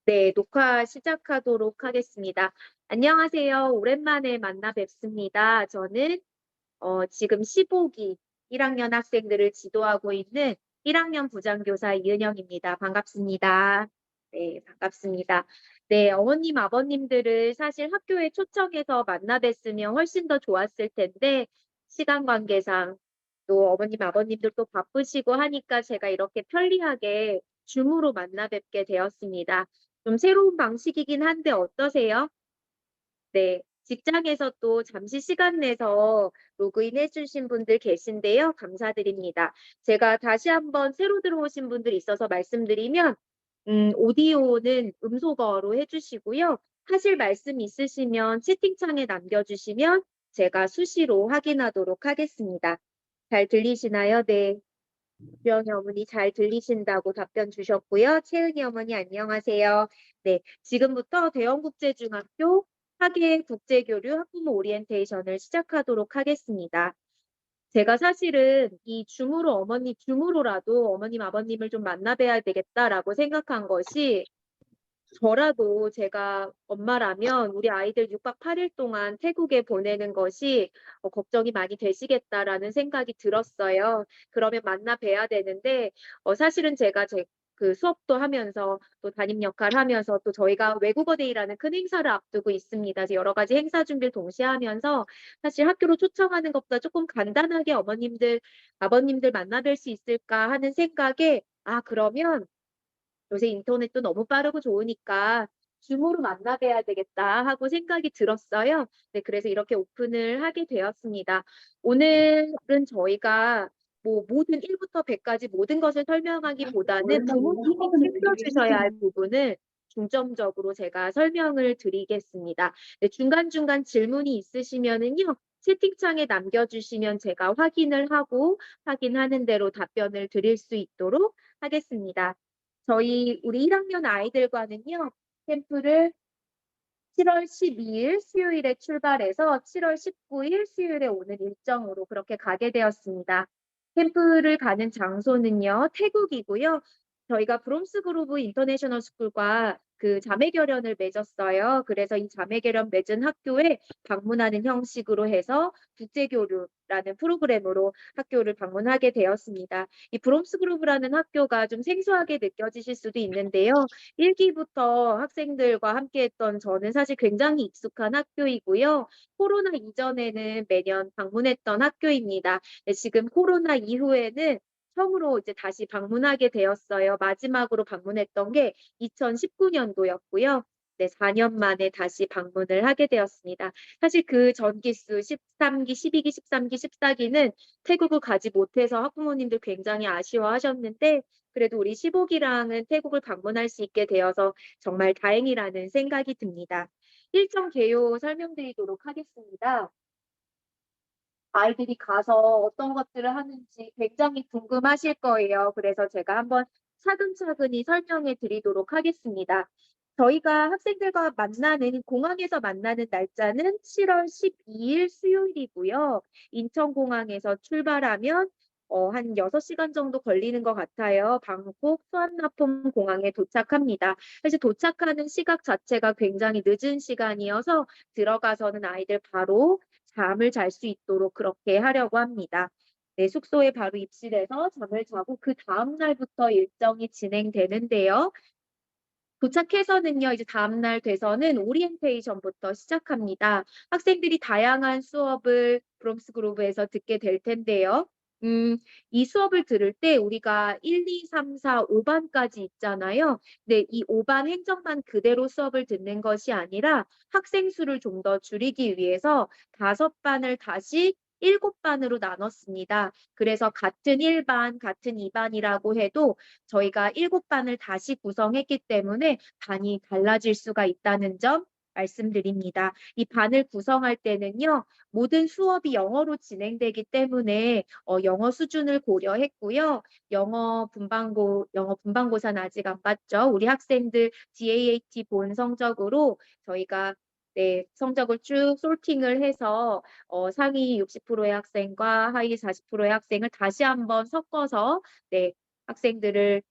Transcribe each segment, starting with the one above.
네, 녹화 시작하도록 하겠습니다. 안녕하세요. 오랜만에 만나 뵙습니다. 저는 지금 15기 1학년 학생들을 지도하고 있는 1학년 부장교사 이은영입니다. 반갑습니다. 네, 반갑습니다. 네, 어머님, 아버님들을 사실 학교에 초청해서 만나 뵀으면 훨씬 더 좋았을 텐데, 시간 관계상 또 어머님, 아버님들 또 바쁘시고 하니까 제가 이렇게 편리하게 줌으로 만나 뵙게 되었습니다. 좀 새로운 방식이긴 한데 어떠세요? 네. 직장에서 또 잠시 시간 내서 로그인 해주신 분들 계신데요. 감사드립니다. 제가 다시 한번 새로 들어오신 분들 있어서 말씀드리면, 오디오는 음소거로 해주시고요. 하실 말씀 있으시면 채팅창에 남겨주시면 제가 수시로 확인하도록 하겠습니다. 잘 들리시나요? 네. 주영이 어머니 잘 들리신다고 답변 주셨고요. 채은이 어머니 안녕하세요. 네, 지금부터 대형국제중학교 학예 국제교류 학부모 오리엔테이션을 시작하도록 하겠습니다. 제가 사실은 이 줌으로라도 어머님, 아버님을 좀 만나 뵈야 되겠다라고 생각한 것이 저라도 제가 엄마라면 우리 아이들 6박 8일 동안 태국에 보내는 것이 걱정이 많이 되시겠다라는 생각이 들었어요. 그러면 만나 뵈야 되는데 사실은 제가 그 수업도 하면서 또 담임 역할 하면서 또 저희가 외국어 데이라는 큰 행사를 앞두고 있습니다. 그래서 여러 가지 행사 준비를 동시에 하면서 사실 학교로 초청하는 것보다 조금 간단하게 어머님들, 아버님들 만나 뵐 수 있을까 하는 생각에 그러면 요새 인터넷도 너무 빠르고 좋으니까 줌으로 만나 뵈야 되겠다 하고 생각이 들었어요. 네, 그래서 이렇게 오픈을 하게 되었습니다. 오늘은 저희가 뭐 모든 1부터 100까지 모든 것을 설명하기보다는 부모님이 챙겨주셔야 할 부분을 중점적으로 제가 설명을 드리겠습니다. 네, 중간중간 질문이 있으시면은요, 채팅창에 남겨주시면 제가 확인을 하고 확인하는 대로 답변을 드릴 수 있도록 하겠습니다. 우리 1학년 아이들과는요, 캠프를 7월 12일 수요일에 출발해서 7월 19일 수요일에 오는 일정으로 그렇게 가게 되었습니다. 캠프를 가는 장소는요, 태국이고요. 저희가 브롬스 그루브 인터내셔널 스쿨과 그 자매 결연을 맺었어요. 그래서 이 자매 결연 맺은 학교에 방문하는 형식으로 해서 국제교류라는 프로그램으로 학교를 방문하게 되었습니다. 이 브롬스 그루브라는 학교가 좀 생소하게 느껴지실 수도 있는데요. 1기부터 학생들과 함께했던 저는 사실 굉장히 익숙한 학교이고요. 코로나 이전에는 매년 방문했던 학교입니다. 네, 지금 코로나 이후에는 처음으로 이제 다시 방문하게 되었어요. 마지막으로 방문했던 게 2019년도였고요. 네, 4년 만에 다시 방문을 하게 되었습니다. 사실 그 전기수 13기, 12기, 13기, 14기는 태국을 가지 못해서 학부모님들 굉장히 아쉬워하셨는데 그래도 우리 15기랑은 태국을 방문할 수 있게 되어서 정말 다행이라는 생각이 듭니다. 일정 개요 설명드리도록 하겠습니다. 아이들이 가서 어떤 것들을 하는지 굉장히 궁금하실 거예요. 그래서 제가 한번 차근차근히 설명해 드리도록 하겠습니다. 저희가 학생들과 공항에서 만나는 날짜는 7월 12일 수요일이고요. 인천공항에서 출발하면 한 6시간 정도 걸리는 것 같아요. 방콕 수완나품 공항에 도착합니다. 사실 도착하는 시각 자체가 굉장히 늦은 시간이어서 들어가서는 아이들 바로 잠을 잘 수 있도록 그렇게 하려고 합니다. 네, 숙소에 바로 입실해서 잠을 자고 그 다음 날부터 일정이 진행되는데요. 도착해서는요, 이제 다음날 돼서는 오리엔테이션부터 시작합니다. 학생들이 다양한 수업을 브롬스 그루브에서 듣게 될 텐데요. 이 수업을 들을 때 우리가 1, 2, 3, 4, 5반까지 있잖아요. 근데 이 5반 행정반 그대로 수업을 듣는 것이 아니라 학생 수를 좀 더 줄이기 위해서 5반을 다시 7반으로 나눴습니다. 그래서 같은 1반, 같은 2반이라고 해도 저희가 7반을 다시 구성했기 때문에 반이 달라질 수가 있다는 점 말씀드립니다. 이 반을 구성할 때는요, 모든 수업이 영어로 진행되기 때문에 영어 수준을 고려했고요. 영어 분반고사는 아직 안 봤죠. 우리 학생들 GAAT 본 성적으로 저희가 네, 성적을 쭉 솔팅을 해서 상위 60%의 학생과 하위 40%의 학생을 다시 한번 섞어서 네, 학생들을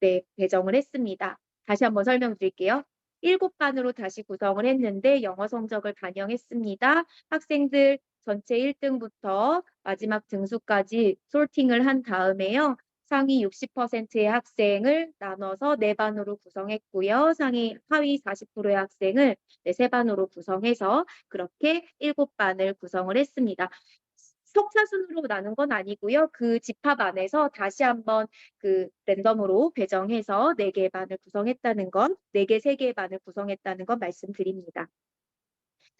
네, 배정을 했습니다. 다시 한번 설명드릴게요. 7반으로 다시 구성을 했는데 영어 성적을 반영했습니다. 학생들 전체 1등부터 마지막 등수까지 솔팅을 한 다음에요. 상위 60%의 학생을 나눠서 4반으로 구성했고요. 하위 40%의 학생을 3반으로 구성해서 그렇게 7반을 구성을 했습니다. 석차순으로 나눈 건 아니고요. 그 집합 안에서 다시 한번 그 랜덤으로 배정해서 4개의 반을 구성했다는 건, 4개, 3개의 반을 구성했다는 건 말씀드립니다.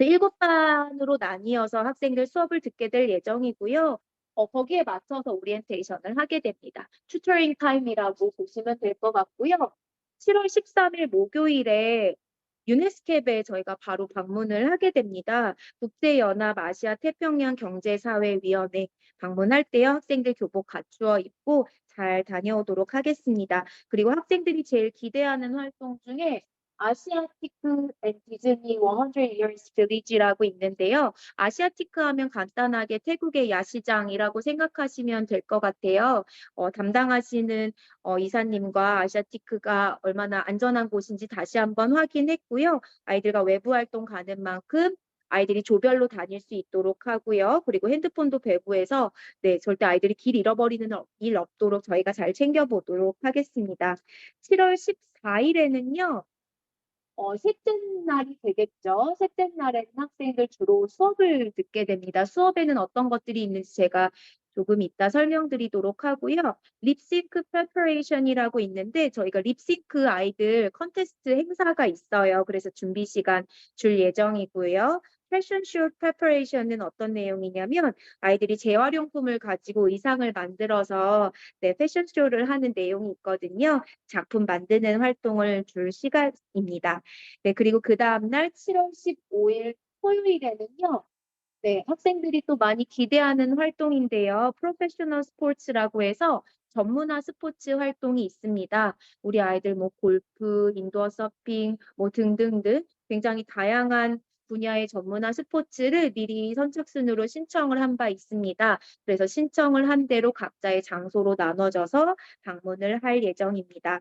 7반으로 나뉘어서 학생들 수업을 듣게 될 예정이고요. 거기에 맞춰서 오리엔테이션을 하게 됩니다. 튜터링 타임이라고 보시면 될 것 같고요. 7월 13일 목요일에 유네스캡에 저희가 바로 방문을 하게 됩니다. 국제연합 아시아 태평양 경제사회위원회 방문할 때요. 학생들 교복 갖추어 입고 잘 다녀오도록 하겠습니다. 그리고 학생들이 제일 기대하는 활동 중에 아시아티크 앤 디즈니 100 Years Village라고 있는데요. 아시아티크 하면 간단하게 태국의 야시장이라고 생각하시면 될 것 같아요. 담당하시는 이사님과 아시아티크가 얼마나 안전한 곳인지 다시 한번 확인했고요. 아이들과 외부 활동 가는 만큼 아이들이 조별로 다닐 수 있도록 하고요. 그리고 핸드폰도 배부해서 네, 절대 아이들이 길 잃어버리는 일 없도록 저희가 잘 챙겨보도록 하겠습니다. 7월 14일에는요. 셋째 날이 되겠죠. 셋째 날에는 학생들 주로 수업을 듣게 됩니다. 수업에는 어떤 것들이 있는지 제가 조금 이따 설명드리도록 하고요. 립싱크 프레퍼레이션이라고 있는데 저희가 립싱크 아이들 컨테스트 행사가 있어요. 그래서 준비 시간 줄 예정이고요. 패션쇼 프레퍼레이션은 어떤 내용이냐면 아이들이 재활용품을 가지고 의상을 만들어서 네, 패션쇼를 하는 내용이 있거든요. 작품 만드는 활동을 줄 시간입니다. 네, 그리고 그 다음날 7월 15일 토요일에는요. 네, 학생들이 또 많이 기대하는 활동인데요. 프로페셔널 스포츠라고 해서 전문화 스포츠 활동이 있습니다. 우리 아이들 뭐 골프, 인도어 서핑 뭐 등등등 굉장히 다양한 분야의 전문화 스포츠를 미리 선착순으로 신청을 한 바 있습니다. 그래서 신청을 한 대로 각자의 장소로 나눠져서 방문을 할 예정입니다.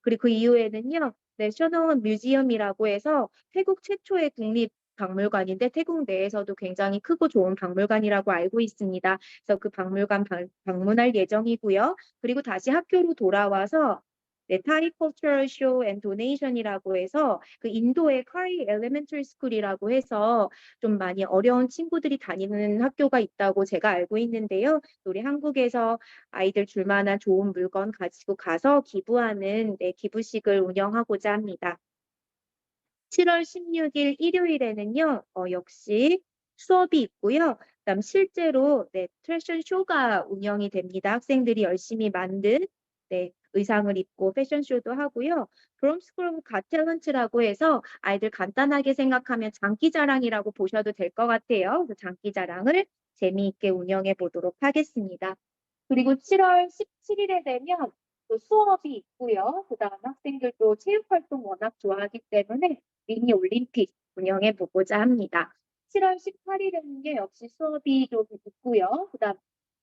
그리고 그 이후에는요. 내셔널 뮤지엄이라고 해서 태국 최초의 국립 박물관인데 태국 내에서도 굉장히 크고 좋은 박물관이라고 알고 있습니다. 그래서 그 박물관 방문할 예정이고요. 그리고 다시 학교로 돌아와서 네, 타이 컬처럴 쇼 앤 도네이션이라고 해서 그 인도의 카리 엘레멘터리 스쿨이라고 해서 좀 많이 어려운 친구들이 다니는 학교가 있다고 제가 알고 있는데요. 우리 한국에서 아이들 줄만한 좋은 물건 가지고 가서 기부하는 네, 기부식을 운영하고자 합니다. 7월 16일 일요일에는요, 역시 수업이 있고요. 그다음 실제로 네, 패션 쇼가 운영이 됩니다. 학생들이 열심히 만든 네, 의상을 입고 패션쇼도 하고요. 브롬스그로브 가탤런트라고 해서 아이들 간단하게 생각하면 장기자랑이라고 보셔도 될 것 같아요. 그 장기자랑을 재미있게 운영해 보도록 하겠습니다. 그리고 7월 17일에 되면 또 수업이 있고요. 그다음 학생들도 체육활동 워낙 좋아하기 때문에 미니 올림픽 운영해 보고자 합니다. 7월 18일에는요, 역시 수업이 좀 있고요. 그다음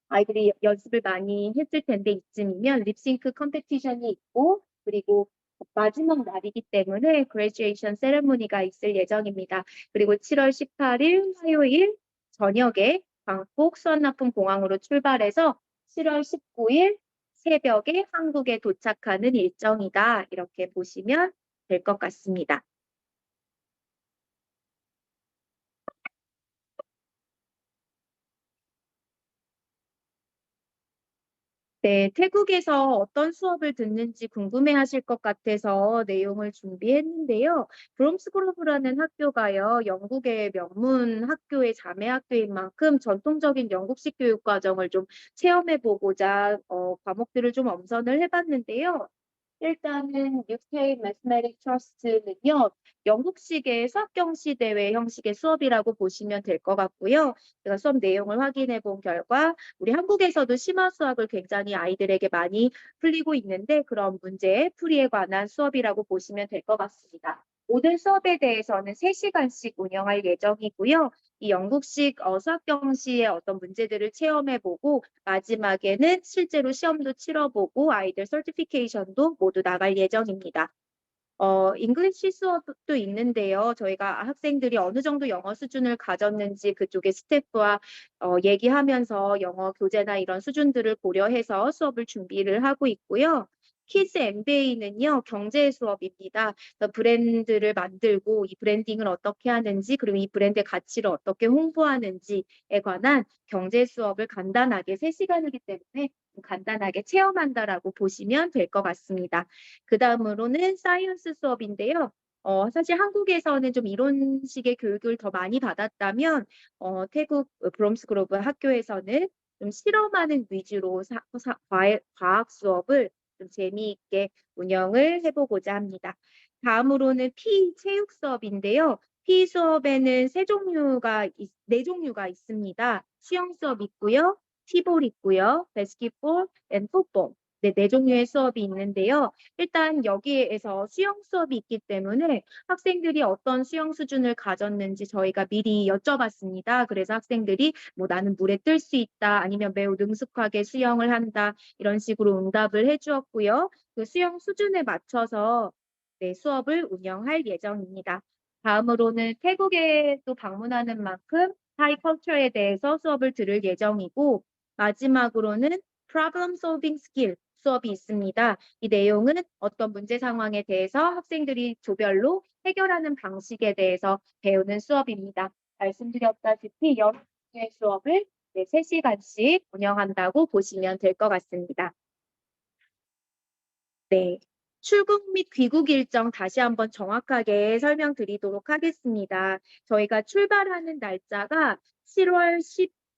아이들이 연습을 많이 했을 텐데 이쯤이면 립싱크 컴페티션이 있고 그리고 마지막 날이기 때문에 그레듀에이션 세레모니가 있을 예정입니다. 그리고 7월 18일 화요일 저녁에 방콕 수완나품 공항으로 출발해서 7월 19일 새벽에 한국에 도착하는 일정이다. 이렇게 보시면 될 것 같습니다. 네, 태국에서 어떤 수업을 듣는지 궁금해 하실 것 같아서 내용을 준비했는데요. 브롬스그로브라는 학교가요, 영국의 명문 학교의 자매 학교인 만큼 전통적인 영국식 교육 과정을 좀 체험해 보고자 과목들을 좀 엄선을 해봤는데요. 일단은 UK Mathematics Trust는요, 영국식의 수학경시 대회 형식의 수업이라고 보시면 될 것 같고요. 제가 수업 내용을 확인해 본 결과 우리 한국에서도 심화 수학을 굉장히 아이들에게 많이 풀리고 있는데 그런 문제 풀이에 관한 수업이라고 보시면 될 것 같습니다. 모든 수업에 대해서는 3시간씩 운영할 예정이고요. 이 영국식 수학경시의 어떤 문제들을 체험해보고 마지막에는 실제로 시험도 치러보고 아이들 서티피케이션도 모두 나갈 예정입니다. 잉글리시 수업도 있는데요. 저희가 학생들이 어느 정도 영어 수준을 가졌는지 그쪽의 스태프와 얘기하면서 영어 교재나 이런 수준들을 고려해서 수업을 준비를 하고 있고요. 키즈 MBA는요, 경제 수업입니다. 그래서 브랜드를 만들고 이 브랜딩을 어떻게 하는지, 그리고 이 브랜드의 가치를 어떻게 홍보하는지에 관한 경제 수업을 간단하게 3시간이기 때문에 간단하게 체험한다라고 보시면 될 것 같습니다. 그 다음으로는 사이언스 수업인데요. 사실 한국에서는 좀 이론식의 교육을 더 많이 받았다면, 태국 브롬스 그로브 학교에서는 좀 실험하는 위주로 과학 수업을 좀 재미있게 운영을 해보고자 합니다. 다음으로는 체육 수업인데요. 수업에는 네 종류가 있습니다. 수영 수업 있고요. 티볼 있고요. 바스켓볼 앤 풋볼. 네 종류의 수업이 있는데요. 일단 여기에서 수영 수업이 있기 때문에 학생들이 어떤 수영 수준을 가졌는지 저희가 미리 여쭤봤습니다. 그래서 학생들이 뭐 나는 물에 뜰 수 있다, 아니면 매우 능숙하게 수영을 한다, 이런 식으로 응답을 해주었고요. 그 수영 수준에 맞춰서 수업을 운영할 예정입니다. 다음으로는 태국에 또 방문하는 만큼 타이 컬처에 대해서 수업을 들을 예정이고, 마지막으로는 problem solving skill 수업이 있습니다. 이 내용은 어떤 문제 상황에 대해서 학생들이 조별로 해결하는 방식에 대해서 배우는 수업입니다. 말씀드렸다시피 여러 개의 수업을 3시간씩 운영한다고 보시면 될 것 같습니다. 네. 출국 및 귀국 일정 다시 한번 정확하게 설명드리도록 하겠습니다. 저희가 출발하는 날짜가 7월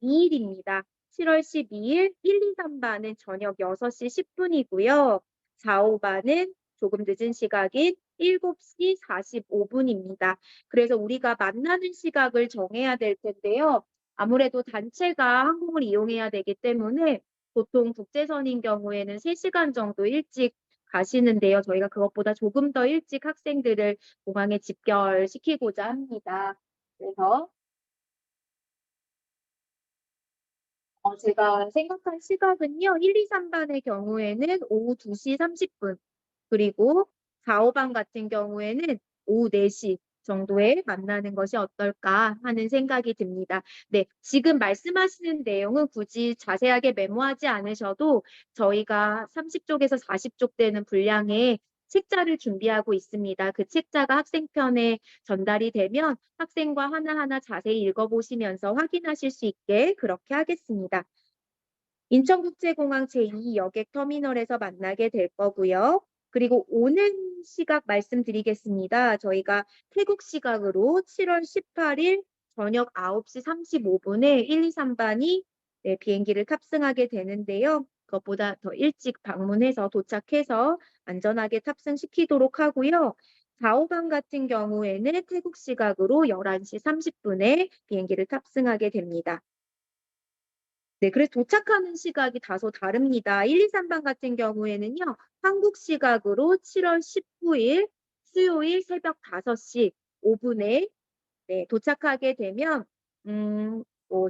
12일입니다. 7월 12일 1, 2, 3반은 저녁 6시 10분이고요. 4, 5반은 조금 늦은 시각인 7시 45분입니다. 그래서 우리가 만나는 시각을 정해야 될 텐데요. 아무래도 단체가 항공을 이용해야 되기 때문에 보통 국제선인 경우에는 3시간 정도 일찍 가시는데요. 저희가 그것보다 조금 더 일찍 학생들을 공항에 집결시키고자 합니다. 그래서 제가 생각한 시각은요. 1, 2, 3반의 경우에는 오후 2시 30분, 그리고 4, 5반 같은 경우에는 오후 4시 정도에 만나는 것이 어떨까 하는 생각이 듭니다. 네, 지금 말씀하시는 내용은 굳이 자세하게 메모하지 않으셔도 저희가 30쪽에서 40쪽 되는 분량의 책자를 준비하고 있습니다. 그 책자가 학생편에 전달이 되면 학생과 하나하나 자세히 읽어보시면서 확인하실 수 있게 그렇게 하겠습니다. 인천국제공항 제2 여객터미널에서 만나게 될 거고요. 그리고 오는 시각 말씀드리겠습니다. 저희가 태국 시각으로 7월 18일 저녁 9시 35분에 1, 2, 3반이 비행기를 탑승하게 되는데요. 그것보다 더 일찍 방문해서 도착해서 안전하게 탑승시키도록 하고요. 4, 5반 같은 경우에는 태국 시각으로 11시 30분에 비행기를 탑승하게 됩니다. 네, 그래서 도착하는 시각이 다소 다릅니다. 1, 2, 3반 같은 경우에는요, 한국 시각으로 7월 19일 수요일 새벽 5시 5분에 도착하게 되면,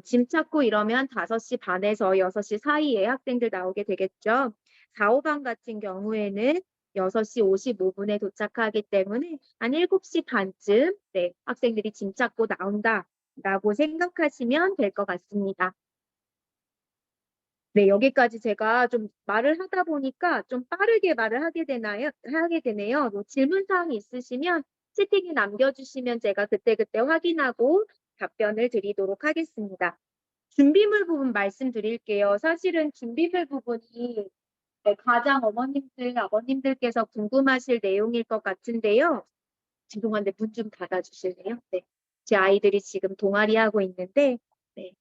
짐 찾고 이러면 5시 반에서 6시 사이에 학생들 나오게 되겠죠. 4, 5반 같은 경우에는 6시 55분에 도착하기 때문에 한 7시 반쯤 학생들이 짐 찾고 나온다라고 생각하시면 될 것 같습니다. 네, 여기까지 제가 좀 말을 하다 보니까 좀 빠르게 말을 하게 되네요. 뭐 질문 사항이 있으시면 채팅에 남겨주시면 제가 그때그때 확인하고 답변을 드리도록 하겠습니다. 준비물 부분 말씀드릴게요. 사실은 준비물 부분이 가장 어머님들, 아버님들께서 궁금하실 내용일 것 같은데요. 죄송한데 문 좀 닫아주실래요? 네. 제 아이들이 지금 동아리 하고 있는데, 네.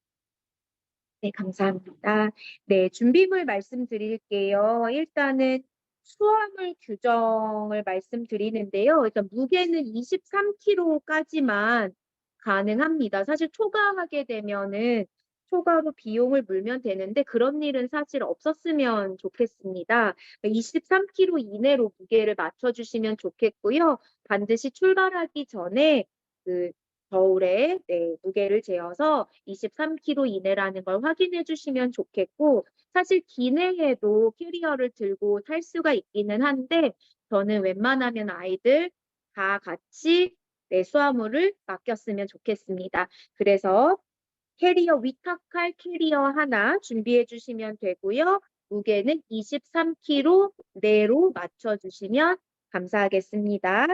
네, 감사합니다. 네, 준비물 말씀드릴게요. 일단은 수화물 규정을 말씀드리는데요. 일단 무게는 23kg까지만 가능합니다. 사실 초과하게 되면은 초과로 비용을 물면 되는데 그런 일은 사실 없었으면 좋겠습니다. 23kg 이내로 무게를 맞춰주시면 좋겠고요. 반드시 출발하기 전에 그 저울에 무게를 재어서 23kg 이내라는 걸 확인해 주시면 좋겠고, 사실 기내에도 캐리어를 들고 탈 수가 있기는 한데 저는 웬만하면 아이들 다 같이 수화물을 맡겼으면 좋겠습니다. 그래서 캐리어 위탁할 캐리어 하나 준비해 주시면 되고요. 무게는 23kg 내로 맞춰 주시면 감사하겠습니다.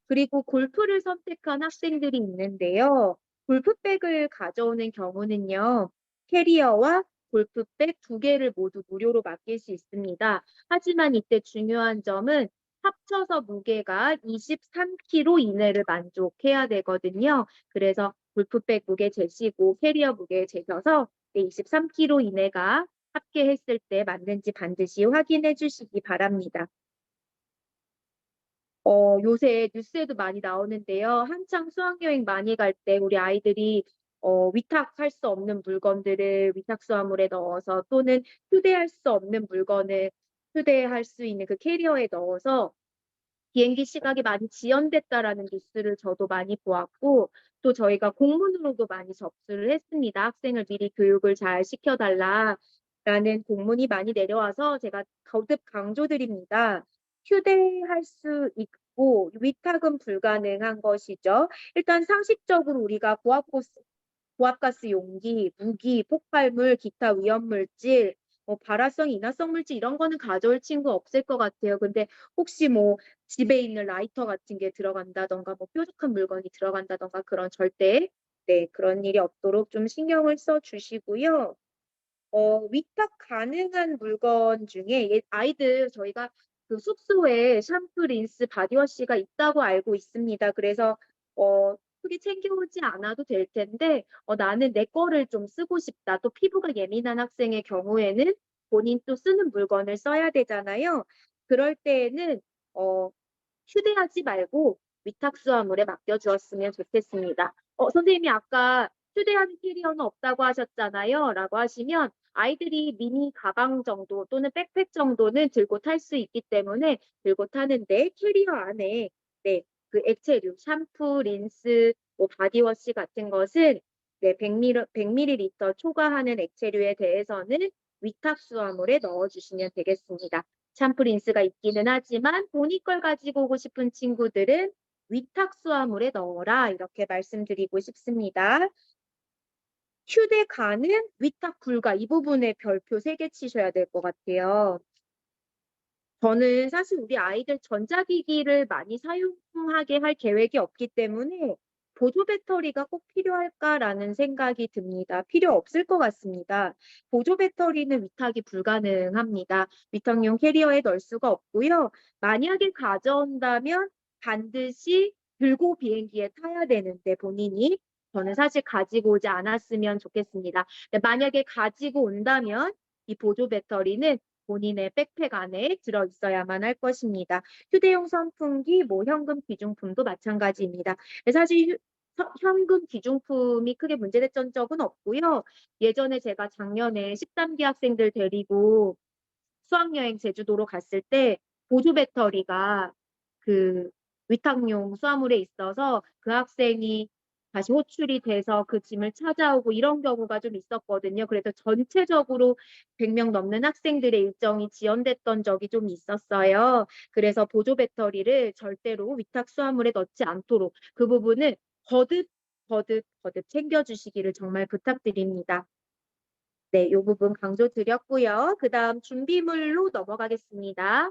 그리고 골프를 선택한 학생들이 있는데요. 골프백을 가져오는 경우는요. 캐리어와 골프백 두 개를 모두 무료로 맡길 수 있습니다. 하지만 이때 중요한 점은 합쳐서 무게가 23kg 이내를 만족해야 되거든요. 그래서 골프백 무게 재시고 캐리어 무게 재셔서 23kg 이내가 합계했을 때 맞는지 반드시 확인해 주시기 바랍니다. 요새 뉴스에도 많이 나오는데요. 한창 수학여행 많이 갈 때 우리 아이들이 위탁할 수 없는 물건들을 위탁수화물에 넣어서 또는 휴대할 수 없는 물건을 휴대할 수 있는 그 캐리어에 넣어서 비행기 시각이 많이 지연됐다라는 뉴스를 저도 많이 보았고, 또 저희가 공문으로도 많이 접수를 했습니다. 학생을 미리 교육을 잘 시켜달라라는 공문이 많이 내려와서 제가 거듭 강조드립니다. 휴대할 수 있고 위탁은 불가능한 것이죠. 일단 상식적으로 우리가 고압가스 용기, 무기, 폭발물, 기타 위험물질, 발화성, 인화성 물질 이런 거는 가져올 친구 없을 것 같아요. 근데 혹시 뭐 집에 있는 라이터 같은 게 들어간다던가 뭐 뾰족한 물건이 들어간다던가 그런 절대 그런 일이 없도록 좀 신경을 써 주시고요. 위탁 가능한 물건 중에 아이들 저희가 그 숙소에 샴푸, 린스, 바디워시가 있다고 알고 있습니다. 그래서 크게 챙겨오지 않아도 될 텐데 나는 내 거를 좀 쓰고 싶다. 또 피부가 예민한 학생의 경우에는 본인 또 쓰는 물건을 써야 되잖아요. 그럴 때에는 어, 휴대하지 말고 위탁수화물에 맡겨주었으면 좋겠습니다. 선생님이 아까 휴대하는 캐리어는 없다고 하셨잖아요. 라고 하시면 아이들이 미니 가방 정도 또는 백팩 정도는 들고 탈 수 있기 때문에 들고 타는데 캐리어 안에 그 액체류, 샴푸, 린스, 뭐 바디워시 같은 것은 100ml 초과하는 액체류에 대해서는 위탁수화물에 넣어주시면 되겠습니다. 샴푸 린스가 있기는 하지만 본인 걸 가지고 오고 싶은 친구들은 위탁 수화물에 넣어라 이렇게 말씀드리고 싶습니다. 휴대 가능, 위탁 불가 이 부분에 별표 3개 치셔야 될 것 같아요. 저는 사실 우리 아이들 전자기기를 많이 사용하게 할 계획이 없기 때문에 보조 배터리가 꼭 필요할까라는 생각이 듭니다. 필요 없을 것 같습니다. 보조 배터리는 위탁이 불가능합니다. 위탁용 캐리어에 넣을 수가 없고요. 만약에 가져온다면 반드시 들고 비행기에 타야 되는데 본인이 저는 사실 가지고 오지 않았으면 좋겠습니다. 만약에 가지고 온다면 이 보조 배터리는 본인의 백팩 안에 들어 있어야만 할 것입니다. 휴대용 선풍기, 뭐 현금 귀중품도 마찬가지입니다. 사실 현금 귀중품이 크게 문제됐던 적은 없고요. 예전에 제가 작년에 13기 학생들 데리고 수학여행 제주도로 갔을 때 보조 배터리가 그 위탁용 수화물에 있어서 그 학생이 다시 호출이 돼서 그 짐을 찾아오고 이런 경우가 좀 있었거든요. 그래서 전체적으로 100명 넘는 학생들의 일정이 지연됐던 적이 좀 있었어요. 그래서 보조 배터리를 절대로 위탁 수화물에 넣지 않도록 그 부분을 거듭 챙겨주시기를 정말 부탁드립니다. 네, 이 부분 강조드렸고요. 그 다음 준비물로 넘어가겠습니다.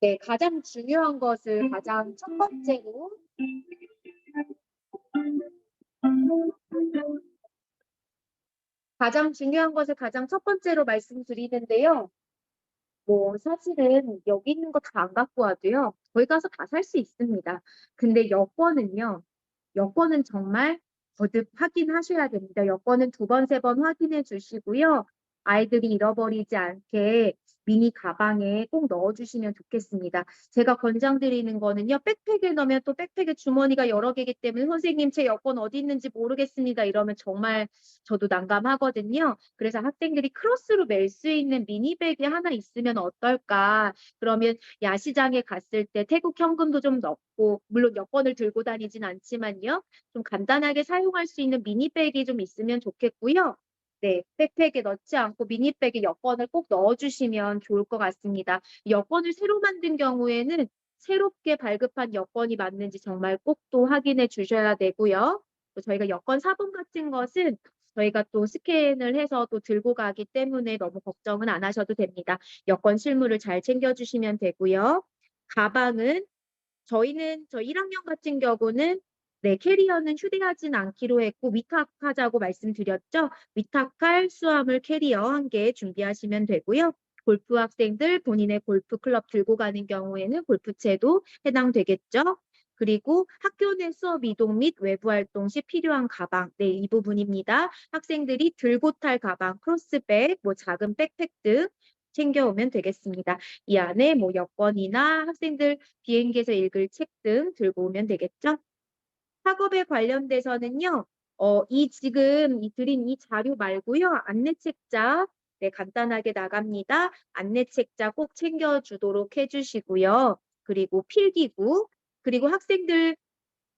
네, 가장 중요한 것을 가장 첫 번째로 가장 첫 번째로 말씀드리는데요. 뭐 사실은 여기 있는 거 다 안 갖고 와도요. 거기 가서 다 살 수 있습니다. 근데 여권은 정말 거듭 확인하셔야 됩니다. 여권은 2번, 3번 확인해 주시고요. 아이들이 잃어버리지 않게 미니 가방에 꼭 넣어주시면 좋겠습니다. 제가 권장드리는 거는요. 백팩에 넣으면 또 백팩에 주머니가 여러 개이기 때문에 선생님 제 여권 어디 있는지 모르겠습니다. 이러면 정말 저도 난감하거든요. 그래서 학생들이 크로스로 멜 수 있는 미니백이 하나 있으면 어떨까. 그러면 야시장에 갔을 때 태국 현금도 좀 넣고 물론 여권을 들고 다니진 않지만요. 좀 간단하게 사용할 수 있는 미니백이 좀 있으면 좋겠고요. 네, 백팩에 넣지 않고 미니백에 여권을 꼭 넣어주시면 좋을 것 같습니다. 여권을 새로 만든 경우에는 새롭게 발급한 여권이 맞는지 정말 꼭 또 확인해 주셔야 되고요. 또 저희가 여권 사본 같은 것은 저희가 또 스캔을 해서 또 들고 가기 때문에 너무 걱정은 안 하셔도 됩니다. 여권 실물을 잘 챙겨주시면 되고요. 가방은 저 1학년 같은 경우는 네, 캐리어는 휴대하진 않기로 했고 위탁하자고 말씀드렸죠. 위탁할 수화물 캐리어 1개 준비하시면 되고요. 골프 학생들 본인의 골프 클럽 들고 가는 경우에는 골프채도 해당되겠죠. 그리고 학교 내 수업 이동 및 외부 활동 시 필요한 가방, 네, 이 부분입니다. 학생들이 들고 탈 가방, 크로스백, 뭐 작은 백팩 등 챙겨오면 되겠습니다. 이 안에 뭐 여권이나 학생들 비행기에서 읽을 책 등 들고 오면 되겠죠. 학업에 관련돼서는요. 지금 드린 이 자료 말고요. 안내책자 네, 간단하게 나갑니다. 안내책자 꼭 챙겨주도록 해주시고요. 그리고 필기구, 그리고 학생들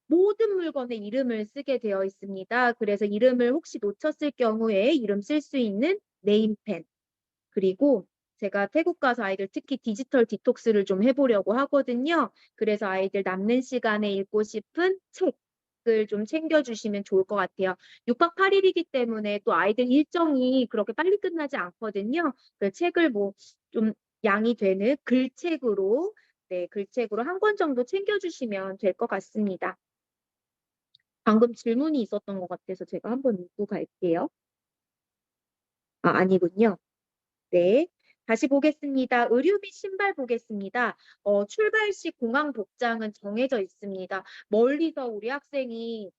모든 물건에 이름을 쓰게 되어 있습니다. 그래서 이름을 혹시 놓쳤을 경우에 이름 쓸 수 있는 네임펜, 그리고 제가 태국 가서 아이들 특히 디지털 디톡스를 좀 해보려고 하거든요. 그래서 아이들 남는 시간에 읽고 싶은 책을 좀 챙겨주시면 좋을 것 같아요. 6박 8일이기 때문에 또 아이들 일정이 그렇게 빨리 끝나지 않거든요. 그 책을 뭐 좀 양이 되는 글책으로, 네, 글책으로 한 권 정도 챙겨주시면 될 것 같습니다. 방금 질문이 있었던 것 같아서 제가 한번 읽고 갈게요. 아니군요. 네. 다시 보겠습니다. 의류 및 신발 보겠습니다. 출발 시 공항 복장은 정해져 있습니다. 멀리서 우리 학생이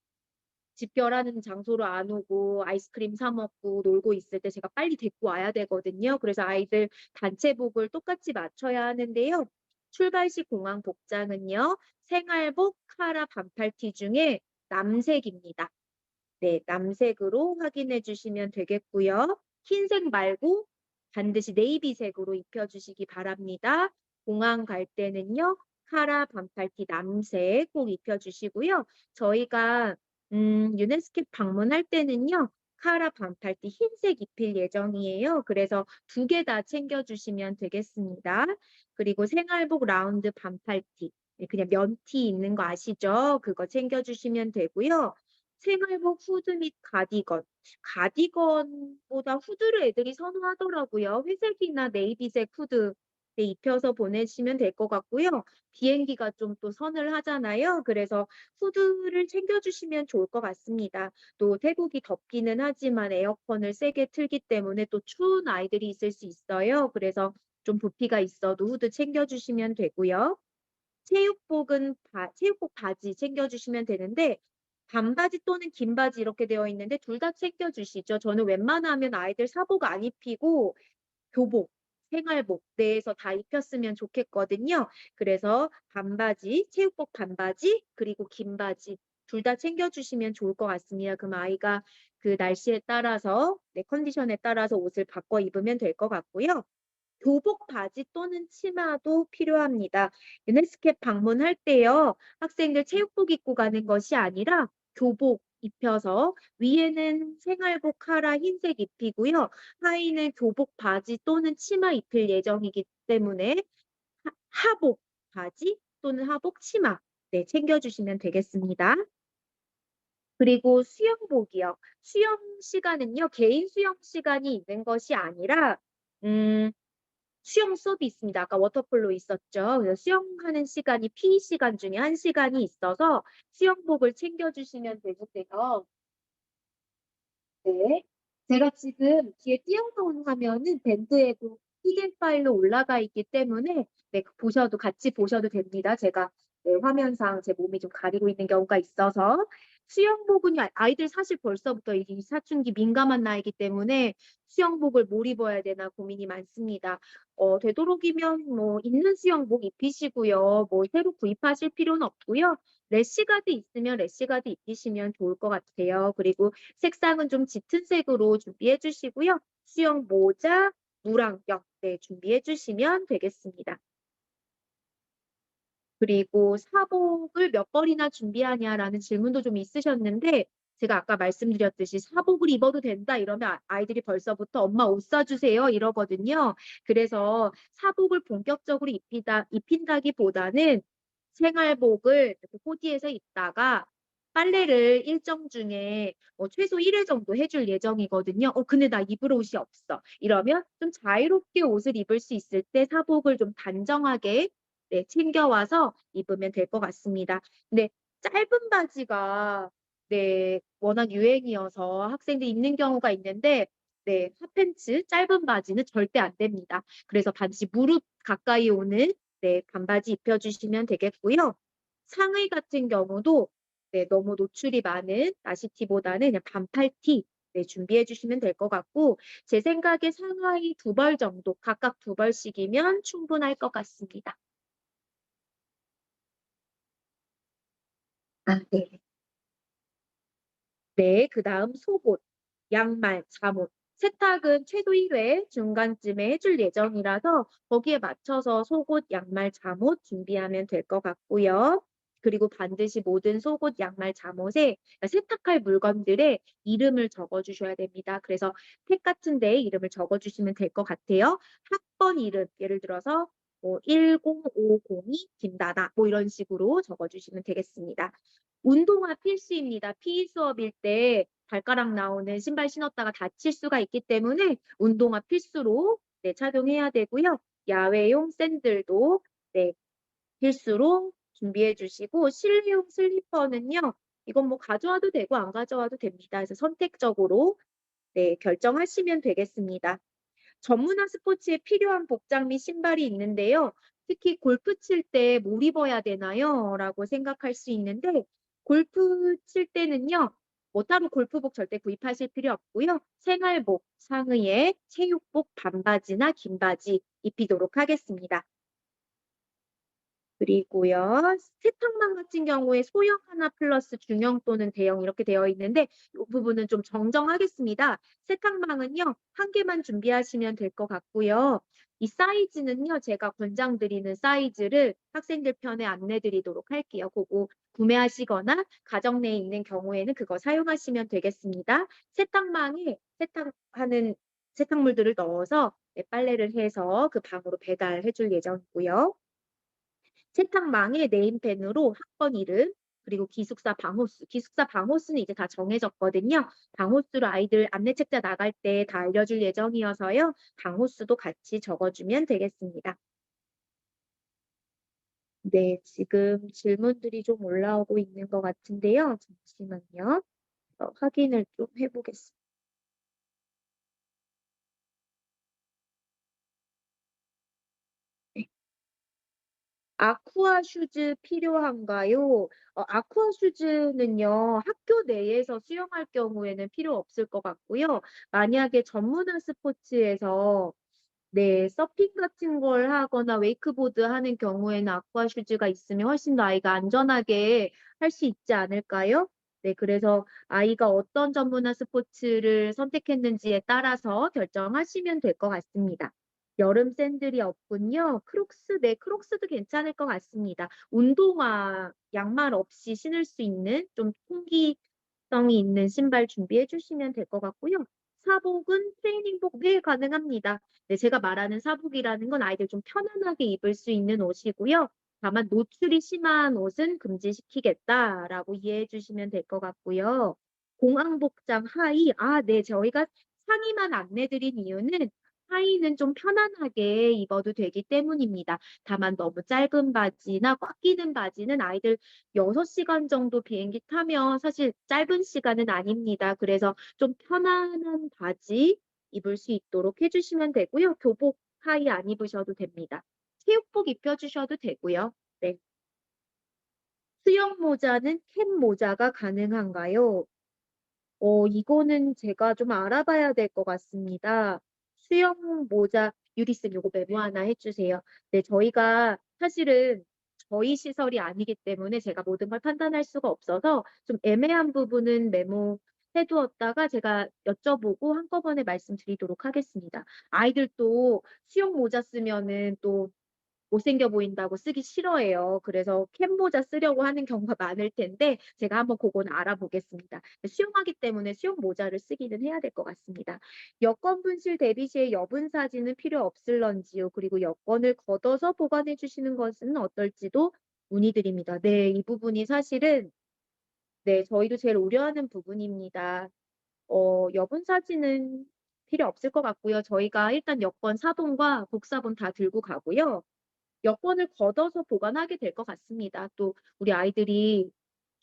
집결하는 장소로 안 오고 아이스크림 사 먹고 놀고 있을 때 제가 빨리 데리고 와야 되거든요. 그래서 아이들 단체복을 똑같이 맞춰야 하는데요. 출발 시 공항 복장은요. 생활복, 카라 반팔티 중에 남색입니다. 네, 남색으로 확인해 주시면 되겠고요. 흰색 말고 반드시 네이비색으로 입혀주시기 바랍니다. 공항 갈 때는요. 카라 반팔티 남색 꼭 입혀주시고요. 저희가 유네스케 방문할 때는요. 카라 반팔티 흰색 입힐 예정이에요. 그래서 2개 다 챙겨주시면 되겠습니다. 그리고 생활복 라운드 반팔티, 네, 그냥 면티 있는 거 아시죠? 그거 챙겨주시면 되고요. 생활복 후드 및 가디건. 가디건보다 후드를 애들이 선호하더라고요. 회색이나 네이비색 후드 네, 입혀서 보내시면 될 것 같고요. 비행기가 좀 또 선을 하잖아요. 그래서 후드를 챙겨주시면 좋을 것 같습니다. 또 태국이 덥기는 하지만 에어컨을 세게 틀기 때문에 또 추운 아이들이 있을 수 있어요. 그래서 좀 부피가 있어도 후드 챙겨주시면 되고요. 체육복 바지 챙겨주시면 되는데 반바지 또는 긴 바지 이렇게 되어 있는데 둘 다 챙겨주시죠. 저는 웬만하면 아이들 사복 안 입히고 교복, 생활복 내에서 다 입혔으면 좋겠거든요. 그래서 반바지, 체육복 반바지, 그리고 긴 바지 둘 다 챙겨주시면 좋을 것 같습니다. 그럼 아이가 그 날씨에 따라서, 내 컨디션에 따라서 옷을 바꿔 입으면 될 것 같고요. 교복 바지 또는 치마도 필요합니다. 유네스케 방문할 때요. 학생들 체육복 입고 가는 것이 아니라 교복 입혀서 위에는 생활복 카라 흰색 입히고요. 하의는 교복 바지 또는 치마 입힐 예정이기 때문에 하복 바지 또는 하복 치마 네, 챙겨주시면 되겠습니다. 그리고 수영복이요. 수영 시간은요. 개인 수영 시간이 있는 것이 아니라 수영 수업이 있습니다. 아까 워터폴로 있었죠. 그래서 수영하는 시간이 PE 시간 중에 1시간이 있어서 수영복을 챙겨주시면 되는데요. 네. 제가 지금 뒤에 띄워놓은 화면은 밴드에도 PDF 파일로 올라가 있기 때문에 네, 같이 보셔도 됩니다. 제가 네, 화면상 제 몸이 좀 가리고 있는 경우가 있어서 수영복은 아이들 사실 벌써부터 이 사춘기 민감한 나이기 때문에 수영복을 뭘 입어야 되나 고민이 많습니다. 되도록이면 뭐 있는 수영복 입히시고요. 뭐 새로 구입하실 필요는 없고요. 래시가드 있으면 래시가드 입히시면 좋을 것 같아요. 그리고 색상은 좀 짙은 색으로 준비해 주시고요. 수영 모자, 물안경 네, 준비해 주시면 되겠습니다. 그리고 "사복을 몇 벌이나 준비하냐?"라는 질문도 좀 있으셨는데 제가 아까 말씀드렸듯이 "사복을 입어도 된다." 이러면 아이들이 벌써부터 "엄마 옷 사 주세요." 이러거든요. 그래서 사복을 본격적으로 입힌다기보다는 생활복을 이렇게 코디해서 입다가 빨래를 일정 중에 최소 1회 정도 해줄 예정이거든요. 근데 나 입을 옷이 없어." 이러면 좀 자유롭게 옷을 입을 수 있을 때 사복을 좀 단정하게 네, 챙겨 와서 입으면 될 것 같습니다. 근데 짧은 바지가 네, 워낙 유행이어서 학생들이 입는 경우가 있는데 네, 핫팬츠 짧은 바지는 절대 안 됩니다. 그래서 반드시 무릎 가까이 오는 네, 반바지 입혀 주시면 되겠고요. 상의 같은 경우도 네, 너무 노출이 많은 나시티보다는 그냥 반팔티 네, 준비해 주시면 될 것 같고 제 생각에 상하의 2벌 정도 각각 2벌씩이면 충분할 것 같습니다. 아 네. 네. 그다음 속옷, 양말, 잠옷. 세탁은 최소 1회 중간쯤에 해줄 예정이라서 거기에 맞춰서 속옷, 양말, 잠옷 준비하면 될 것 같고요. 그리고 반드시 모든 속옷, 양말, 잠옷에 세탁할 물건들에 이름을 적어 주셔야 됩니다. 그래서 택 같은 데에 이름을 적어 주시면 될 것 같아요. 학번 이름 예를 들어서 뭐 10502 김다나 뭐 이런 식으로 적어 주시면 되겠습니다. 운동화 필수입니다. PE 수업일 때 발가락 나오는 신발 신었다가 다칠 수가 있기 때문에 운동화 필수로 네, 착용해야 되고요. 야외용 샌들도 네, 필수로 준비해 주시고 실내용 슬리퍼는요. 이건 뭐 가져와도 되고 안 가져와도 됩니다. 그래서 선택적으로 네, 결정하시면 되겠습니다. 전문화 스포츠에 필요한 복장 및 신발이 있는데요. 특히 골프 칠 때 뭘 입어야 되나요? 라고 생각할 수 있는데 골프 칠 때는요. 뭐 따로 골프복 절대 구입하실 필요 없고요. 생활복 상의에 체육복 반바지나 긴 바지 입히도록 하겠습니다. 그리고요. 세탁망 같은 경우에 소형 하나 플러스 중형 또는 대형 이렇게 되어 있는데 이 부분은 좀 정정하겠습니다. 세탁망은요. 한 개만 준비하시면 될 것 같고요. 이 사이즈는요. 제가 권장드리는 사이즈를 학생들 편에 안내 드리도록 할게요. 고거 구매하시거나 가정 내에 있는 경우에는 그거 사용하시면 되겠습니다. 세탁망에 세탁하는 세탁물들을 넣어서 네, 빨래를 해서 그 방으로 배달해 줄 예정이고요. 세탁망에 네임펜으로 학번 이름 그리고 기숙사 방호수, 기숙사 방호수는 이제 다 정해졌거든요. 방호수로 아이들 안내 책자 나갈 때 다 알려줄 예정이어서요. 방호수도 같이 적어주면 되겠습니다. 네, 지금 질문들이 좀 올라오고 있는 것 같은데요. 잠시만요. 확인을 좀 해보겠습니다. 네. 아쿠아 슈즈 필요한가요? 아쿠아 슈즈는요, 학교 내에서 수영할 경우에는 필요 없을 것 같고요. 만약에 전문화 스포츠에서 네, 서핑 같은 걸 하거나 웨이크보드 하는 경우에는 아쿠아 슈즈가 있으면 훨씬 더 아이가 안전하게 할 수 있지 않을까요? 네, 그래서 아이가 어떤 전문화 스포츠를 선택했는지에 따라서 결정하시면 될 것 같습니다. 여름 샌들이 없군요. 크록스, 네, 크록스도 괜찮을 것 같습니다. 운동화, 양말 없이 신을 수 있는 좀 통기성이 있는 신발 준비해 주시면 될 것 같고요. 사복은 트레이닝복 네, 가능합니다. 네, 제가 말하는 사복이라는 건 아이들 좀 편안하게 입을 수 있는 옷이고요. 다만 노출이 심한 옷은 금지시키겠다라고 이해해 주시면 될 것 같고요. 공항복장 하의, 네, 저희가 상의만 안내 드린 이유는 하의는 좀 편안하게 입어도 되기 때문입니다. 다만 너무 짧은 바지나 꽉 끼는 바지는 아이들 6시간 정도 비행기 타면 사실 짧은 시간은 아닙니다. 그래서 좀 편안한 바지 입을 수 있도록 해 주시면 되고요. 교복 하의 안 입으셔도 됩니다. 체육복 입혀 주셔도 되고요. 네. 수영 모자는 캡 모자가 가능한가요? 이거는 제가 좀 알아봐야 될 것 같습니다. 수영 모자 유리쌤 요거 메모 하나 해 주세요. 네, 저희가 사실은 저희 시설이 아니기 때문에 제가 모든 걸 판단할 수가 없어서 좀 애매한 부분은 메모해 두었다가 제가 여쭤보고 한꺼번에 말씀드리도록 하겠습니다. 아이들 또 수영 모자 쓰면은 또 못생겨 보인다고 쓰기 싫어해요. 그래서 캡 모자 쓰려고 하는 경우가 많을 텐데 제가 한번 고거는 알아보겠습니다. 수영하기 때문에 수영 모자를 쓰기는 해야 될 것 같습니다. 여권 분실 대비 시에 여분 사진은 필요 없을런지요. 그리고 여권을 걷어서 보관해 주시는 것은 어떨지도 문의드립니다. 네, 이 부분이 사실은 네, 저희도 제일 우려하는 부분입니다. 여분 사진은 필요 없을 것 같고요. 저희가 일단 여권 사본과 복사본 다 들고 가고요. 여권을 걷어서 보관하게 될 것 같습니다. 또 우리 아이들이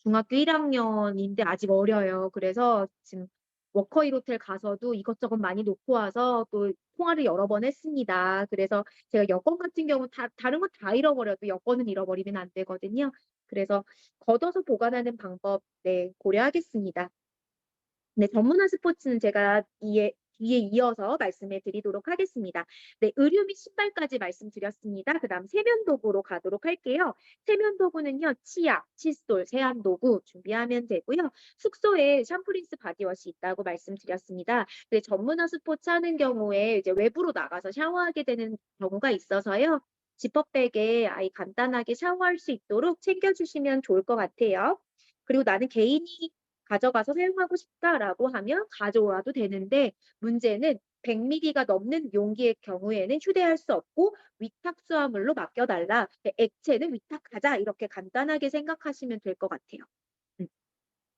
중학교 1 학년인데 아직 어려요. 그래서 지금 워커힐 호텔 가서도 이것저것 많이 놓고 와서 또 통화를 여러 번 했습니다. 그래서 제가 여권 같은 경우 다른 건 다 잃어버려도 여권은 잃어버리면 안 되거든요. 그래서 걷어서 보관하는 방법 네, 고려하겠습니다. 네, 전문화 스포츠는 제가 뒤에 이어서 말씀해 드리도록 하겠습니다. 네, 의류 및 신발까지 말씀드렸습니다. 그다음 세면 도구로 가도록 할게요. 세면 도구는요, 치약, 칫솔, 세안 도구 준비하면 되고요. 숙소에 샴푸린스 바디워시 있다고 말씀드렸습니다. 네, 전문화 스포츠 하는 경우에 이제 외부로 나가서 샤워하게 되는 경우가 있어서요. 지퍼백에 아이 간단하게 샤워할 수 있도록 챙겨 주시면 좋을 것 같아요. 그리고 나는 개인이 가져가서 사용하고 싶다라고 하면 가져와도 되는데 문제는 100ml가 넘는 용기의 경우에는 휴대할 수 없고 위탁 수화물로 맡겨 달라. 액체는 위탁하자. 이렇게 간단하게 생각하시면 될 것 같아요. 음.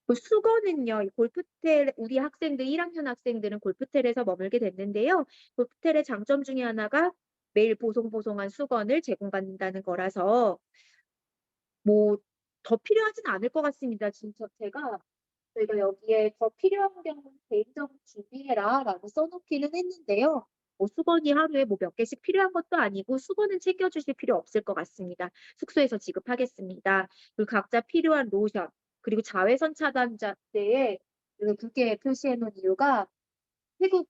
그 수거는요. 이 골프텔 우리 학생들 1 학년 학생들은 골프텔에서 머물게 됐는데요. 골프텔의 장점 중에 하나가 매일 보송보송한 수건을 제공받는다는 거라서 뭐 더 필요하진 않을 것 같습니다. 진짜 저희가 여기에 "더 필요한 경우는 개인적으로 준비해라."라고 써 놓기는 했는데요. 뭐 수건이 하루에 뭐 몇 개씩 필요한 것도 아니고 수건은 챙겨 주실 필요 없을 것 같습니다. 숙소에서 지급하겠습니다. 그리고 각자 필요한 로션 그리고 자외선 차단제에 굵게 표시해 놓은 이유가 태국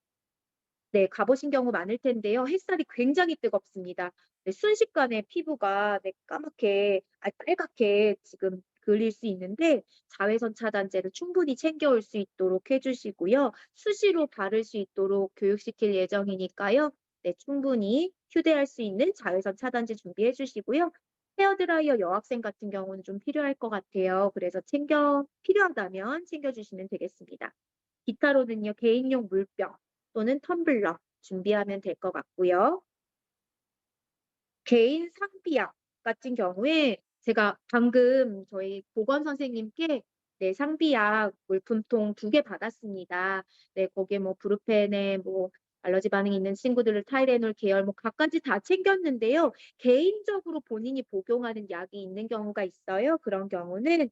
네, 가 보신 경우 많을 텐데요. 햇살이 굉장히 뜨겁습니다. 네, 순식간에 피부가 네, 까맣게 빨갛게 지금 그을릴 수 있는데 자외선 차단제를 충분히 챙겨 올 수 있도록 해 주시고요. 수시로 바를 수 있도록 교육시킬 예정이니까요. 네, 충분히 휴대할 수 있는 자외선 차단제 준비해 주시고요. 헤어 드라이어 여학생 같은 경우는 좀 필요할 것 같아요. 그래서 필요하다면 챙겨 주시면 되겠습니다. 기타로는요, 개인용 물병 또는 텀블러 준비하면 될 것 같고요. 개인 상비약 같은 경우에 제가 방금 저희 보건 선생님께 네, 상비약 물품통 2개 받았습니다. 네, 거기에 뭐 브루펜에 뭐 알러지 반응이 있는 친구들을 타이레놀 계열 뭐 갖가지 다 챙겼는데요. 개인적으로 본인이 복용하는 약이 있는 경우가 있어요. 그런 경우는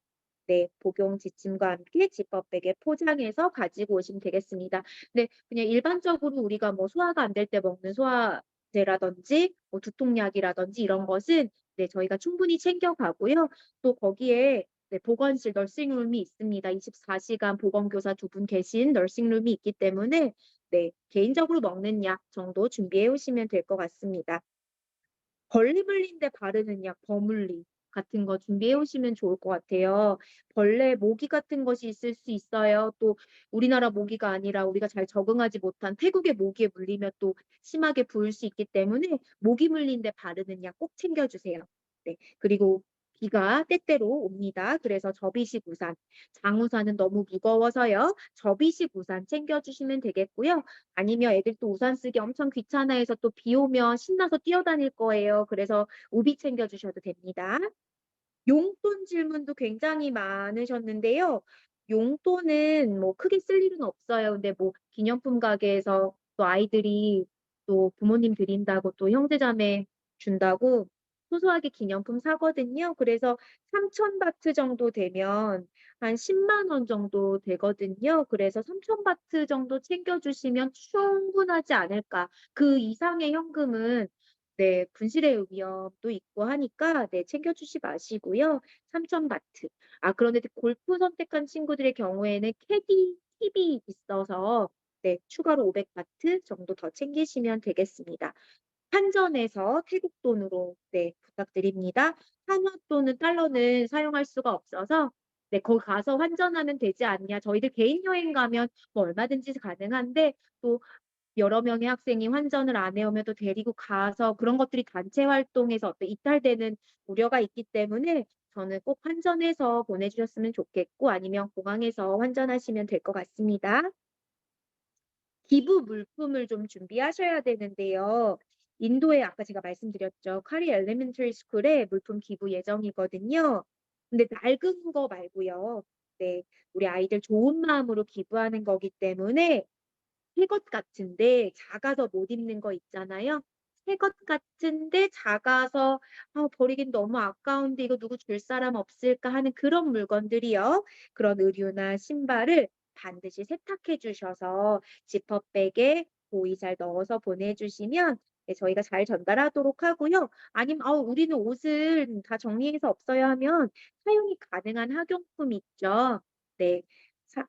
네, 복용 지침과 함께 지퍼백에 포장해서 가지고 오시면 되겠습니다. 네, 그냥 일반적으로 우리가 뭐 소화가 안 될 때 먹는 소화제라든지 뭐 두통약이라든지 이런 것은 네, 저희가 충분히 챙겨 가고요. 또 거기에 네, 보건실 너싱룸이 있습니다. 24시간 보건교사 2분 계신 너싱룸이 있기 때문에 네, 개인적으로 먹는 약 정도 준비해 오시면 될 것 같습니다. 벌레 물린 데 바르는 약 버물리 같은 거 준비해 오시면 좋을 것 같아요. 벌레 모기 같은 것이 있을 수 있어요. 또 우리나라 모기가 아니라 우리가 잘 적응하지 못한 태국의 모기에 물리면 또 심하게 부을 수 있기 때문에 모기 물린 데 바르는 약 꼭 챙겨 주세요. 네. 그리고 비가 때때로 옵니다. 그래서 접이식 우산, 장우산은 너무 무거워서요. 접이식 우산 챙겨 주시면 되겠고요. 아니면 애들 또 우산 쓰기 엄청 귀찮아해서 또 비 오면 신나서 뛰어다닐 거예요. 그래서 우비 챙겨 주셔도 됩니다. 용돈 질문도 굉장히 많으셨는데요. 용돈은 뭐 크게 쓸 일은 없어요. 근데 뭐 기념품 가게에서 또 아이들이 또 부모님 드린다고 또 형제자매 준다고 소소하게 기념품 사거든요. 그래서 3,000 바트 정도 되면 한 10만 원 정도 되거든요. 그래서 3,000 바트 정도 챙겨 주시면 충분하지 않을까. 그 이상의 현금은 네, 분실의 위험도 있고 하니까 네, 챙겨 주지 마시고요. 3,000 바트. 아, 그런데 골프 선택한 친구들의 경우에는 캐디 팁이 있어서 네, 추가로 500 바트 정도 더 챙기시면 되겠습니다. 환전해서 태국 돈으로 네 부탁드립니다. 한화 또는 달러는 사용할 수가 없어서 네 거기 가서 환전하면 되지 않냐. 저희들 개인 여행 가면 뭐 얼마든지 가능한데 또 여러 명의 학생이 환전을 안 해오면 또 데리고 가서 그런 것들이 단체 활동에서 어떤 이탈되는 우려가 있기 때문에 저는 꼭 환전해서 보내주셨으면 좋겠고 아니면 공항에서 환전하시면 될 것 같습니다. 기부 물품을 좀 준비하셔야 되는데요. 인도에 아까 제가 말씀드렸죠. 카리 엘레멘터리 스쿨에 물품 기부 예정이거든요. 근데 낡은 거 말고요. 네, 우리 아이들 좋은 마음으로 기부하는 거기 때문에 새것 같은데 작아서 못 입는 거 있잖아요. 새것 같은데 작아서 '아 버리긴 너무 아까운데 이거 누구 줄 사람 없을까?' 하는 그런 물건들이요. 그런 의류나 신발을 반드시 세탁해 주셔서 지퍼백에 고이 잘 넣어서 보내주시면 네 저희가 잘 전달하도록 하고요. 아니면 우리는 옷을 다 정리해서 없어요." 하면 사용이 가능한 학용품 있죠. 네. 사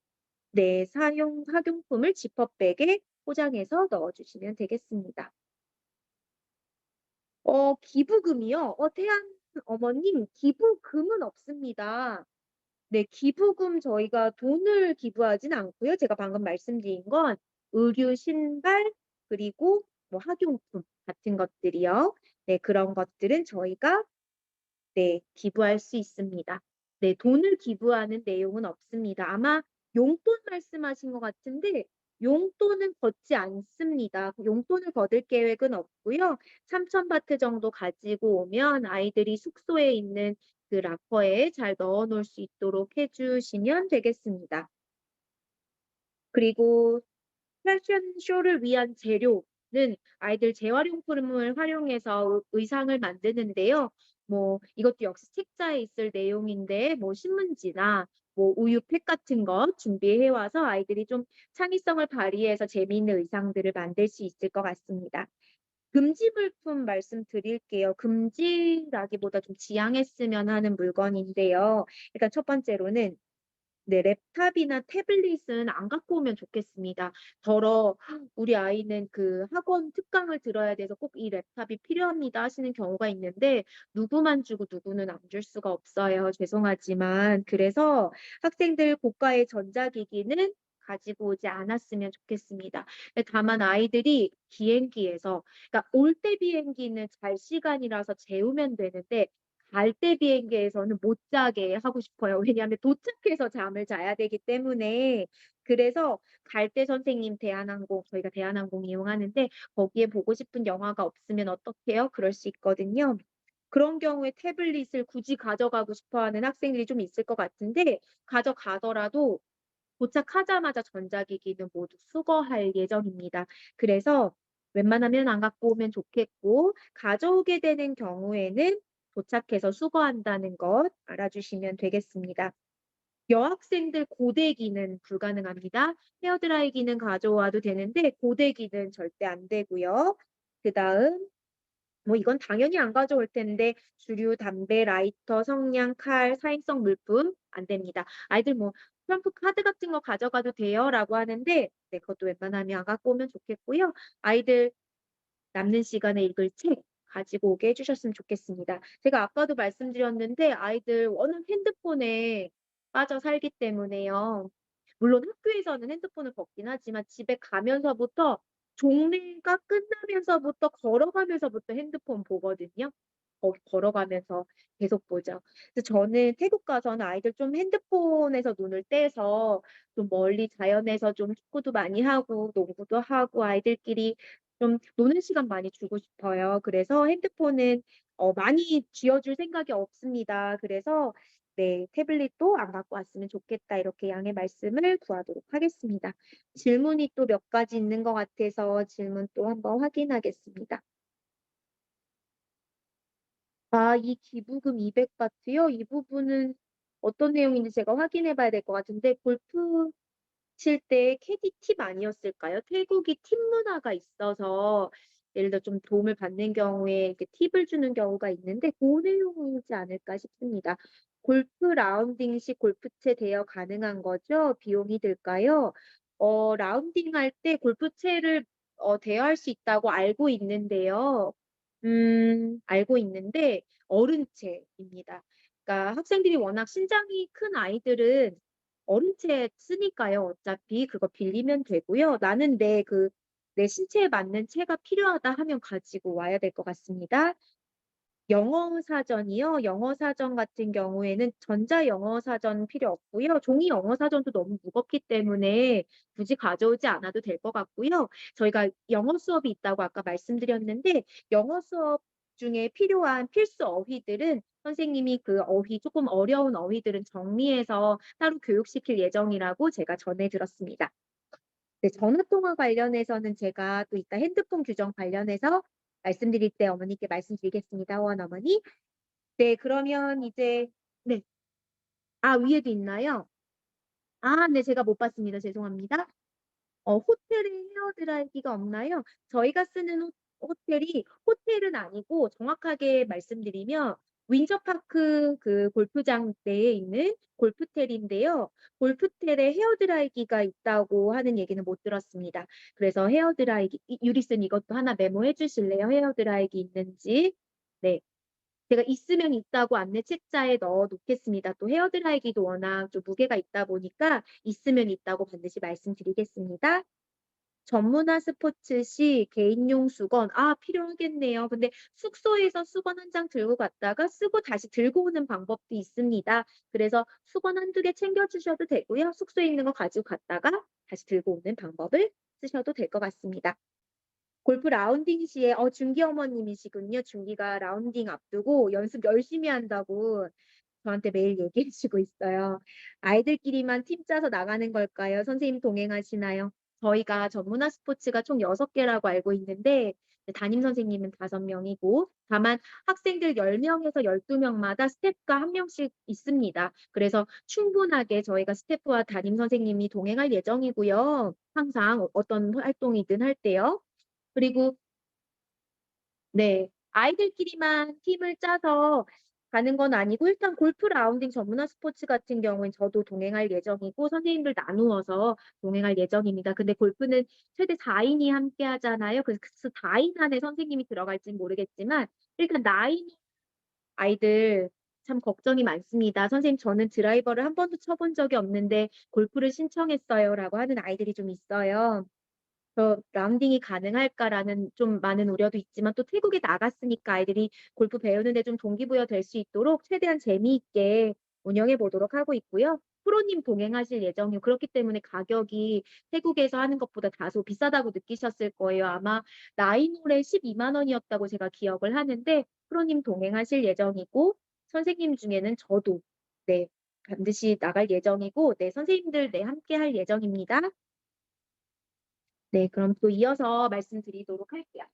네. 사용 학용품을 지퍼백에 포장해서 넣어 주시면 되겠습니다. 기부금이요? 태안 어머님 기부금은 없습니다. 네. 기부금 저희가 돈을 기부하진 않고요. 제가 방금 말씀드린 건 의류, 신발 그리고 뭐 학용품 같은 것들이요. 네. 그런 것들은 저희가 네. 기부할 수 있습니다. 네. 돈을 기부하는 내용은 없습니다. 아마 용돈 말씀하신 것 같은데 용돈은 걷지 않습니다. 용돈을 거둘 계획은 없고요. 삼천 바트 정도 가지고 오면 아이들이 숙소에 있는 그 락커에 잘 넣어 놓을 수 있도록 해 주시면 되겠습니다. 그리고 패션쇼를 위한 재료는 아이들 재활용품을 활용해서 의상을 만드는데요. 뭐 이것도 역시 책자에 있을 내용인데 뭐 신문지나 뭐 우유팩 같은 거 준비해 와서 아이들이 좀 창의성을 발휘해서 재미있는 의상들을 만들 수 있을 것 같습니다. 금지 물품 말씀드릴게요. 금지라기보다 좀 지양했으면 하는 물건인데요. 일단 첫 번째로는 네. 랩탑이나 태블릿은 안 갖고 오면 좋겠습니다. 더러 "우리 아이는 그 학원 특강을 들어야 돼서 꼭 이 랩탑이 필요합니다." 하시는 경우가 있는데 누구만 주고 누구는 안 줄 수가 없어요, 죄송하지만. 그래서 학생들 고가의 전자기기는 가지고 오지 않았으면 좋겠습니다. 다만 아이들이 비행기에서 그러니까 올 때 비행기는 잘 시간이라서 재우면 되는데 갈 때 비행기에서는 못 자게 하고 싶어요. 왜냐하면 도착해서 잠을 자야 되기 때문에. 그래서 갈 때 선생님 대한항공 저희가 대한항공 이용하는데 "거기에 보고 싶은 영화가 없으면 어떡해요?" 그럴 수 있거든요. 그런 경우에 태블릿을 굳이 가져가고 싶어 하는 학생들이 좀 있을 것 같은데 가져가더라도 도착하자마자 전자기기는 모두 수거할 예정입니다. 그래서 웬만하면 안 갖고 오면 좋겠고 가져오게 되는 경우에는 도착해서 수거한다는 것 알아주시면 되겠습니다. 여학생들 고데기는 불가능합니다. 헤어드라이기는 가져와도 되는데 고데기는 절대 안 되고요. 그다음 뭐 이건 당연히 안 가져올 텐데 주류, 담배, 라이터, 성냥, 칼, 사행성 물품 안 됩니다. 아이들 뭐 "트럼프 카드 같은 거 가져가도 돼요?"라고 하는데 네 그것도 웬만하면 안 갖고 오면 좋겠고요. 아이들 남는 시간에 읽을 책 가지고 오게 해 주셨으면 좋겠습니다. 제가 아까도 말씀드렸는데 아이들 워낙 핸드폰에 빠져 살기 때문에요. 물론 학교에서는 핸드폰을 벗긴 하지만 집에 가면서부터 종례가 끝나면서부터 걸어가면서부터 핸드폰 보거든요. 걸어가면서 계속 보죠. 그래서 저는 태국 가서는 아이들 좀 핸드폰에서 눈을 떼서 좀 멀리 자연에서 좀 축구도 많이 하고 농구도 하고 아이들끼리 좀 노는 시간 많이 주고 싶어요. 그래서 핸드폰은 많이 쥐어 줄 생각이 없습니다. 그래서 네 "태블릿도 안 갖고 왔으면 좋겠다." 이렇게 양해 말씀을 구하도록 하겠습니다. 질문이 또 몇 가지 있는 것 같아서 질문 또 한번 확인하겠습니다. 이 기부금 200 바트요? 이 부분은 어떤 내용인지 제가 확인해 봐야 될 것 같은데 골프 칠 때 캐디 팁 아니었을까요? 태국이 팁 문화가 있어서 예를 들어 좀 도움을 받는 경우에 이렇게 팁을 주는 경우가 있는데 고 내용이지 않을까 싶습니다. 골프 라운딩 시 골프채 대여 가능한 거죠? 비용이 들까요? 라운딩할 때 골프채를 대여할 수 있다고 알고 있는데요. 알고 있는데 어른체입니다. 그러니까 학생들이 워낙 신장이 큰 아이들은 어른체 쓰니까요. 어차피 그거 빌리면 되고요. 나는 내 신체에 맞는 채가 필요하다 하면 가지고 와야 될 것 같습니다. 영어 사전이요. 영어 사전 같은 경우에는 전자 영어 사전 필요 없고요. 종이 영어 사전도 너무 무겁기 때문에 굳이 가져오지 않아도 될 것 같고요. 저희가 영어 수업이 있다고 아까 말씀드렸는데 영어 수업 중에 필요한 필수 어휘들은 선생님이 그 어휘 조금 어려운 어휘들은 정리해서 따로 교육시킬 예정이라고 제가 전해 들었습니다. 네, 전화 통화 관련해서는 제가 또 이따 핸드폰 규정 관련해서 말씀드릴 때 어머니께 말씀드리겠습니다. 호원 어머니. 네, 그러면 이제 네. 아, 위에도 있나요? 아, 네, 제가 못 봤습니다. 죄송합니다. 호텔에 헤어드라이기가 없나요? 저희가 쓰는 호텔이 호텔은 아니고 정확하게 말씀드리면 윈저파크 그 골프장 내에 있는 골프텔인데요. 골프텔에 헤어드라이기가 있다고 하는 얘기는 못 들었습니다. 그래서 헤어드라이기, 유리슨 이것도 하나 메모해 주실래요? 헤어드라이기 있는지. 네. 제가 있으면 있다고 안내 책자에 넣어 놓겠습니다. 또 헤어드라이기도 워낙 좀 무게가 있다 보니까 있으면 있다고 반드시 말씀드리겠습니다. 전문화 스포츠 시 개인용 수건, 아, 필요하겠네요. 근데 숙소에서 수건 한 장 들고 갔다가 쓰고 다시 들고 오는 방법도 있습니다. 그래서 수건 한두 개 챙겨주셔도 되고요. 숙소에 있는 거 가지고 갔다가 다시 들고 오는 방법을 쓰셔도 될 것 같습니다. 골프 라운딩 시에 준기 어머님이시군요. 준기가 라운딩 앞두고 연습 열심히 한다고 저한테 매일 얘기해 주고 있어요. 아이들끼리만 팀 짜서 나가는 걸까요? 선생님 동행하시나요? 저희가 전문화 스포츠가 총 6개라고 알고 있는데 담임 선생님은 5명이고 다만 학생들 10명에서 12명마다 스태프가 1명씩 있습니다. 그래서 충분하게 저희가 스태프와 담임 선생님이 동행할 예정이고요. 항상 어떤 활동이든 할 때요. 그리고 네, 아이들끼리만 팀을 짜서 가는 건 아니고 일단 골프 라운딩 전문화 스포츠 같은 경우엔 저도 동행할 예정이고 선생님들 나누어서 동행할 예정입니다. 근데 골프는 최대 4인이 함께 하잖아요. 그래서 그 4인 안에 선생님이 들어갈지는 모르겠지만 일단 나이 아이들 참 걱정이 많습니다. 선생님, 저는 드라이버를 한 번도 쳐본 적이 없는데 골프를 신청했어요라고 하는 아이들이 좀 있어요. 라운딩이 가능할까라는 좀 많은 우려도 있지만 또 태국에 나갔으니까 아이들이 골프 배우는 데 좀 동기부여 될 수 있도록 최대한 재미있게 운영해 보도록 하고 있고요. 프로님 동행하실 예정이고 그렇기 때문에 가격이 태국에서 하는 것보다 다소 비싸다고 느끼셨을 거예요. 아마 나인홀에 12만 원이었다고 제가 기억을 하는데 프로님 동행하실 예정이고 선생님 중에는 저도 네, 반드시 나갈 예정이고 네, 선생님들 네, 함께 할 예정입니다. 네, 그럼 또 이어서 말씀드리도록 할게요.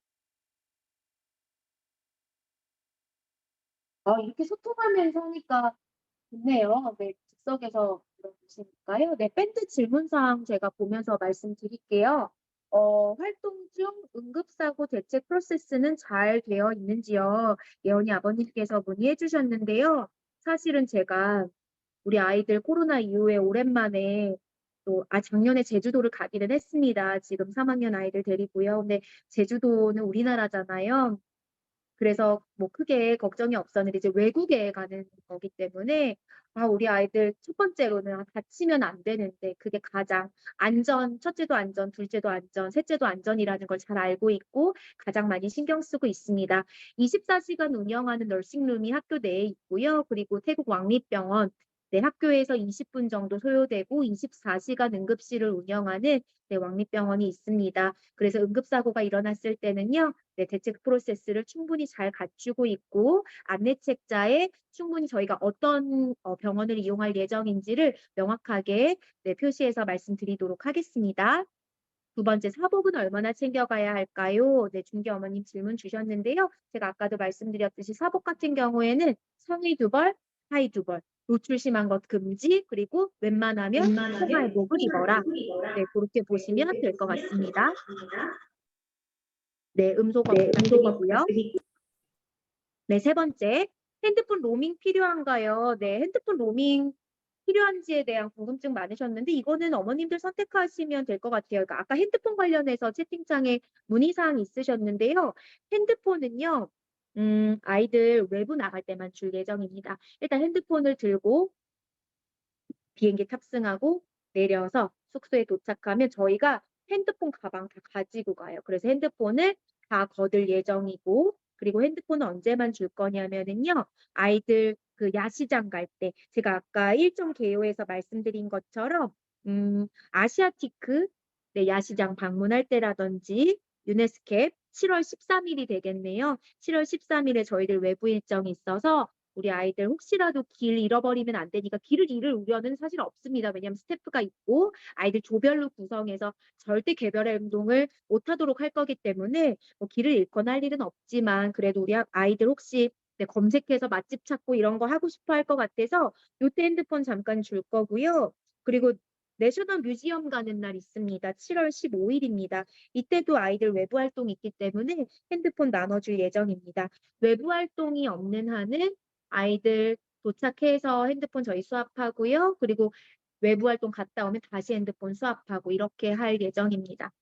이렇게 소통하면서 하니까 좋네요. 네, 즉석에서 들어보시니까요. 네, 밴드 질문사항 제가 보면서 말씀드릴게요. 활동 중 응급사고 대책 프로세스는 잘 되어 있는지요? 예원이 아버님께서 문의해 주셨는데요. 사실은 제가 우리 아이들 코로나 이후에 오랜만에 작년에 제주도를 가기는 했습니다. 지금 3학년 아이들 데리고요. 근데 제주도는 우리나라잖아요. 그래서 뭐 크게 걱정이 없었는데 이제 외국에 가는 거기 때문에 우리 아이들 첫 번째로는 다치면 안 되는데 그게 가장 첫째도 안전, 둘째도 안전, 셋째도 안전이라는 걸 잘 알고 있고 가장 많이 신경 쓰고 있습니다. 24시간 운영하는 너싱룸이 학교 내에 있고요. 그리고 태국 왕립병원 네, 학교에서 20분 정도 소요되고 24시간 응급실을 운영하는 네, 왕립병원이 있습니다. 그래서 응급사고가 일어났을 때는요. 네, 대책 프로세스를 충분히 잘 갖추고 있고 안내책자에 충분히 저희가 어떤 병원을 이용할 예정인지를 명확하게 네, 표시해서 말씀드리도록 하겠습니다. 두 번째, 사복은 얼마나 챙겨가야 할까요? 네, 중기 어머님 질문 주셨는데요. 제가 아까도 말씀드렸듯이 사복 같은 경우에는 상의 2벌, 하의 2벌, 노출 심한 것 금지, 그리고 웬만하면 생활복을 입어라. 네, 그렇게 보시면 될 것 같습니다. 네, 음소거 부탁드리고요. 네, 세 번째, 핸드폰 로밍 필요한가요? 네, 핸드폰 로밍 필요한지에 대한 궁금증 많으셨는데 이거는 어머님들 선택하시면 될 것 같아요. 그러니까 아까 핸드폰 관련해서 채팅창에 문의사항 있으셨는데요. 핸드폰은요. 아이들 외부 나갈 때만 줄 예정입니다. 일단 핸드폰을 들고 비행기 탑승하고 내려서 숙소에 도착하면 저희가 핸드폰 가방 다 가지고 가요. 그래서 핸드폰을 다 거둘 예정이고 그리고 핸드폰은 언제만 줄 거냐면은요. 아이들 그 야시장 갈 때 제가 아까 일정 개요에서 말씀드린 것처럼 아시아티크 네 야시장 방문할 때라든지 유네스캡 7월 13일이 되겠네요. 7월 13일에 저희들 외부 일정이 있어서 우리 아이들 혹시라도 길 잃어버리면 안 되니까 길을 잃을 우려는 사실 없습니다. 왜냐하면 스태프가 있고 아이들 조별로 구성해서 절대 개별 행동을 못하도록 할 거기 때문에 뭐 길을 잃거나 할 일은 없지만 그래도 우리 아이들 혹시 네, 검색해서 맛집 찾고 이런 거 하고 싶어 할 것 같아서 요때 핸드폰 잠깐 줄 거고요. 그리고 내셔널 뮤지엄 가는 날 있습니다. 7월 15일입니다. 이때도 아이들 외부 활동이 있기 때문에 핸드폰 나눠줄 예정입니다. 외부 활동이 없는 한은 아이들 도착해서 핸드폰 저희 수합하고요. 그리고 외부 활동 갔다 오면 다시 핸드폰 수합하고 이렇게 할 예정입니다.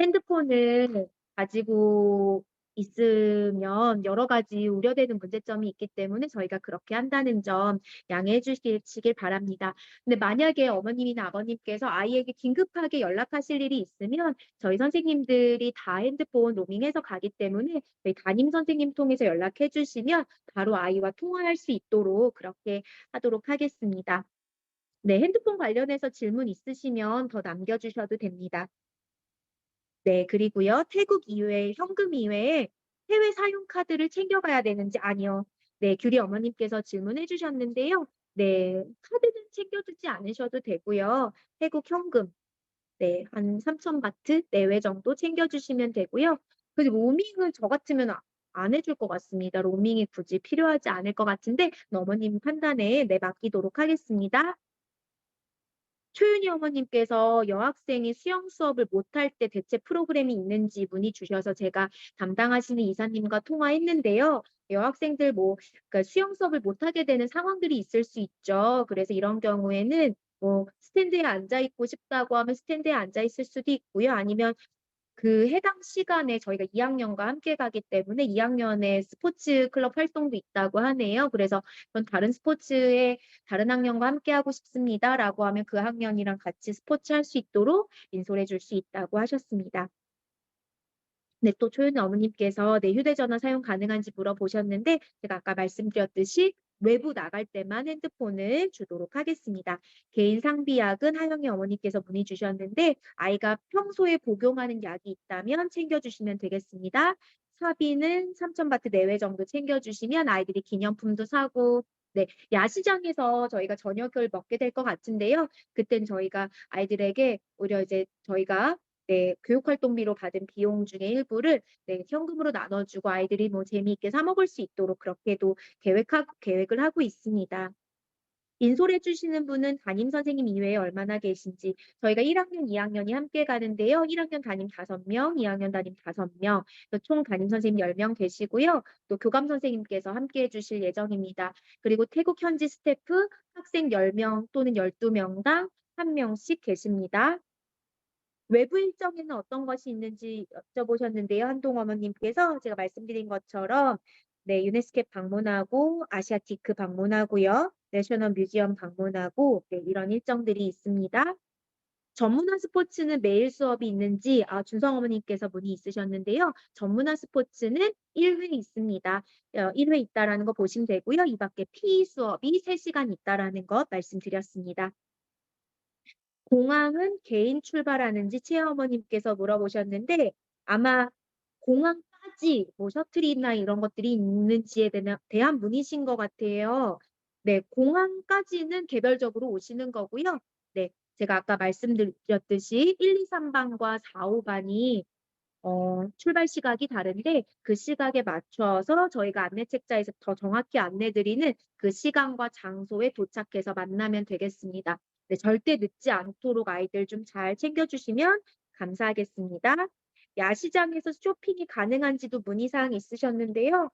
핸드폰을 가지고 있으면 여러 가지 우려되는 문제점이 있기 때문에 저희가 그렇게 한다는 점 양해해 주시길 바랍니다. 근데 만약에 어머님이나 아버님께서 아이에게 긴급하게 연락하실 일이 있으면 저희 선생님들이 다 핸드폰 로밍해서 가기 때문에 저희 담임 선생님 통해서 연락해 주시면 바로 아이와 통화할 수 있도록 그렇게 하도록 하겠습니다. 네, 핸드폰 관련해서 질문 있으시면 더 남겨주셔도 됩니다. 네. 그리고요. 태국 이외에 현금 이외에 해외 사용 카드를 챙겨가야 되는지 아니요. 네. 규리 어머님께서 질문해 주셨는데요. 네. 카드는 챙겨두지 않으셔도 되고요. 태국 현금 네. 한 3,000 바트 내외 정도 챙겨주시면 되고요. 그리고 로밍은 저 같으면 안 해줄 것 같습니다. 로밍이 굳이 필요하지 않을 것 같은데 어머님 판단에 네 맡기도록 하겠습니다. 초윤희 어머님께서 여학생이 수영 수업을 못할 때 대체 프로그램이 있는지 문의 주셔서 제가 담당하시는 이사님과 통화했는데요. 여학생들 뭐 그러니까 수영 수업을 못하게 되는 상황들이 있을 수 있죠. 그래서 이런 경우에는 뭐 스탠드에 앉아 있고 싶다고 하면 스탠드에 앉아 있을 수도 있고요. 아니면 그 해당 시간에 저희가 2 학년과 함께 가기 때문에 2 학년의 스포츠 클럽 활동도 있다고 하네요. 그래서 "전 다른 스포츠에 다른 학년과 함께 하고 싶습니다."라고 하면 그 학년이랑 같이 스포츠 할 수 있도록 인솔해 줄 수 있다고 하셨습니다. 네, 또 초윤 어머님께서 네, 휴대전화 사용 가능한지 물어보셨는데 제가 아까 말씀드렸듯이 외부 나갈 때만 핸드폰을 주도록 하겠습니다. 개인 상비약은 하영이 어머니께서 문의 주셨는데 아이가 평소에 복용하는 약이 있다면 챙겨주시면 되겠습니다. 사비는 3,000 바트 내외 정도 챙겨주시면 아이들이 기념품도 사고 네, 야시장에서 저희가 저녁을 먹게 될 것 같은데요. 그땐 저희가 아이들에게 오히려 이제 저희가 네. 교육활동비로 받은 비용 중에 일부를 네 현금으로 나눠 주고 아이들이 뭐 재미있게 사 먹을 수 있도록 그렇게도 계획을 하고 있습니다. 인솔해 주시는 분은 담임 선생님 이외에 얼마나 계신지 저희가 1 학년, 2 학년이 함께 가는데요. 1 학년 담임 5 명, 2 학년 담임 5 명, 총 담임 선생님 10명 계시고요. 또 교감 선생님께서 함께해 주실 예정입니다. 그리고 태국 현지 스태프 학생 10명 또는 12 명당 1 명씩 계십니다. 외부 일정에는 어떤 것이 있는지 여쭤보셨는데요. 한동 어머님께서 제가 말씀드린 것처럼 네 유네스케 방문하고 아시아티크 방문하고요. 내셔널 뮤지엄 방문하고 네 이런 일정들이 있습니다. 전문화 스포츠는 매일 수업이 있는지 준성 어머님께서 문의 있으셨는데요. 전문화 스포츠는 1회 있습니다. 1회 있다라는 거 보시면 되고요. 이 밖에 PE 수업이 3 시간 있다라는 것 말씀드렸습니다. 공항은 개인 출발하는지 체어머님께서 물어보셨는데 아마 공항까지 뭐 셔틀이나 이런 것들이 있는지에 대한 문의신 것 같아요. 네. 공항까지는 개별적으로 오시는 거고요. 네. 제가 아까 말씀드렸듯이 1, 2, 3 반과 4, 5 반이 출발 시각이 다른데 그 시각에 맞춰서 저희가 안내 책자에서 더 정확히 안내 드리는 그 시간과 장소에 도착해서 만나면 되겠습니다. 네, 절대 늦지 않도록 아이들 좀 잘 챙겨 주시면 감사하겠습니다. 야시장에서 쇼핑이 가능한지도 문의 사항이 있으셨는데요.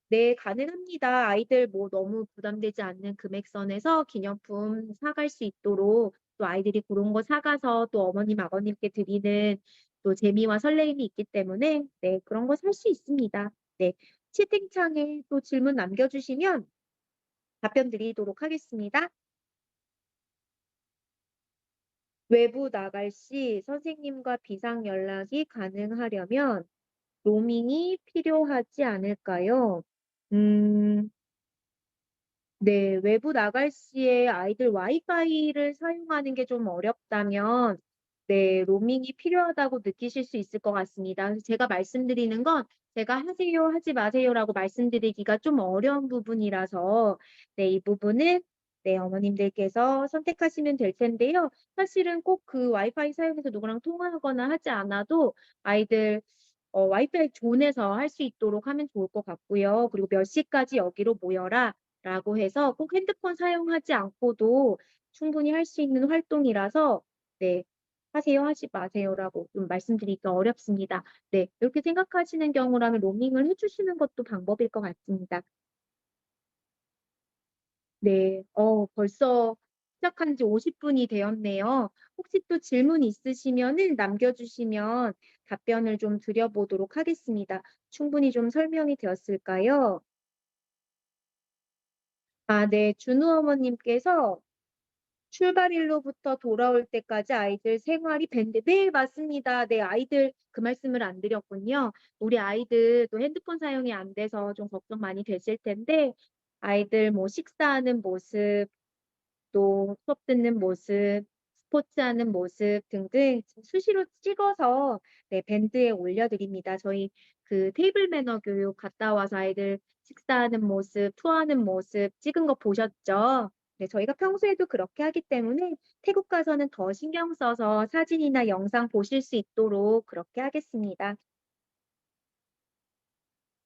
네, 가능합니다. 아이들 뭐 너무 부담되지 않는 금액선에서 기념품 사갈 수 있도록 또 아이들이 그런 거 사가서 또 어머님, 아버님께 드리는 또 재미와 설레임이 있기 때문에 네, 그런 거 살 수 있습니다. 네. 채팅창에 또 질문 남겨주시면 답변 드리도록 하겠습니다. 외부 나갈 시 선생님과 비상 연락이 가능하려면 로밍이 필요하지 않을까요? 음. 네. 외부 나갈 시에 아이들 와이파이를 사용하는 게 좀 어렵다면 네, 로밍이 필요하다고 느끼실 수 있을 것 같습니다. 그래서 제가 말씀드리는 건 제가 "하세요. 하지 마세요."라고 말씀드리기가 좀 어려운 부분이라서 네, 이 부분은 네, 어머님들께서 선택하시면 될 텐데요. 사실은 꼭 그 와이파이 사용해서 누구랑 통화하거나 하지 않아도 아이들 와이파이 존에서 할 수 있도록 하면 좋을 것 같고요. 그리고 "몇 시까지 여기로 모여라."라고 해서 꼭 핸드폰 사용하지 않고도 충분히 할 수 있는 활동이라서 네, "하세요. 하지 마세요."라고 좀 말씀드리기가 어렵습니다. 네. 이렇게 생각하시는 경우라면 로밍을 해 주시는 것도 방법일 것 같습니다. 네. 벌써 시작한 지 50 분이 되었네요. 혹시 또 질문 있으시면은 남겨 주시면 답변을 좀 드려 보도록 하겠습니다. 충분히 좀 설명이 되었을까요? 아, 네. 준우 어머님께서 출발일로부터 돌아올 때까지 아이들 생활이 밴드 네, 맞습니다. 네, 아이들 그 말씀을 안 드렸군요. 우리 아이들 또 핸드폰 사용이 안 돼서 좀 걱정 많이 되실 텐데 아이들 뭐 식사하는 모습 또 수업 듣는 모습, 스포츠하는 모습 등등 수시로 찍어서 네, 밴드에 올려 드립니다. 저희 그 테이블 매너 교육 갔다 와서 아이들 식사하는 모습, 투어하는 모습 찍은 거 보셨죠? 네, 저희가 평소에도 그렇게 하기 때문에 태국 가서는 더 신경 써서 사진이나 영상 보실 수 있도록 그렇게 하겠습니다.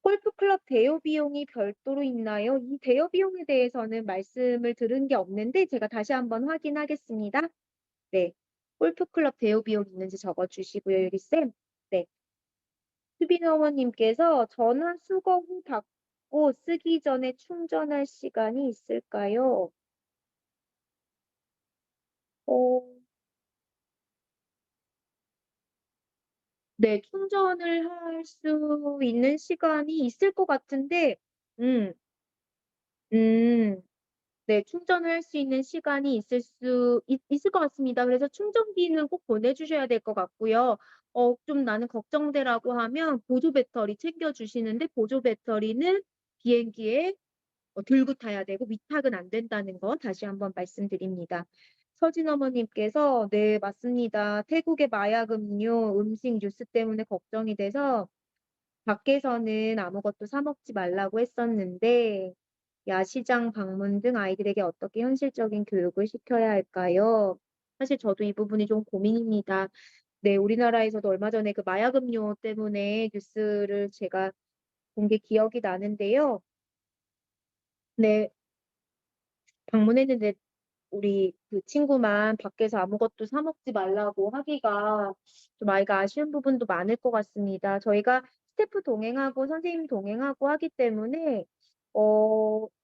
골프 클럽 대여 비용이 별도로 있나요? 이 대여 비용에 대해서는 말씀을 들은 게 없는데 제가 다시 한번 확인하겠습니다. 네. 골프 클럽 대여 비용 있는지 적어 주시고요, 유리쌤. 네. 수빈 어머님께서 "전화 수거 후 닫고 쓰기 전에 충전할 시간이 있을까요?" 어 네. 충전을 할 수 있는 시간이 있을 것 같은데 음. 음. 네. 충전을 할 수 있는 시간이 있을 것 같습니다. 그래서 충전기는 꼭 보내 주셔야 될 것 같고요. 좀 나는 걱정돼라고 하면 보조 배터리 챙겨 주시는데 보조 배터리는 비행기에 들고 타야 되고 위탁은 안 된다는 거 다시 한번 말씀드립니다. 서진 어머님께서 "네, 맞습니다. 태국의 마약 음료, 음식 뉴스 때문에 걱정이 돼서 밖에서는 아무것도 사 먹지 말라고 했었는데 야시장 방문 등 아이들에게 어떻게 현실적인 교육을 시켜야 할까요?" 사실 저도 이 부분이 좀 고민입니다. 네, 우리나라에서도 얼마 전에 그 마약 음료 때문에 뉴스를 제가 본 게 기억이 나는데요. 네. 방문했는데 우리 그 친구만 밖에서 아무것도 사 먹지 말라고 하기가 좀 아이가 아쉬운 부분도 많을 것 같습니다. 저희가 스태프 동행하고 선생님 동행하고 하기 때문에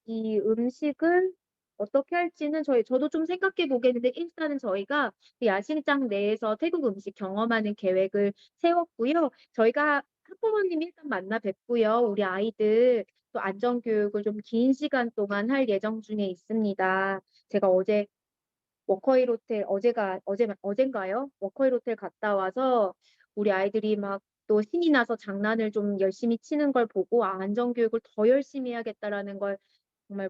이 음식을 어떻게 할지는 저도 좀 생각해 보겠는데 일단은 저희가 그 야시장 내에서 태국 음식 경험하는 계획을 세웠고요. 저희가 학부모님 일단 만나 뵙고요. 우리 아이들 또 안전 교육을 좀 긴 시간 동안 할 예정 중에 있습니다. 제가 워커힐 호텔 어젠가요? 워커힐 호텔 갔다 와서 우리 아이들이 막 또 신이 나서 장난을 좀 열심히 치는 걸 보고 '아, 안전 교육을 더 열심히 해야겠다.'라는 걸 정말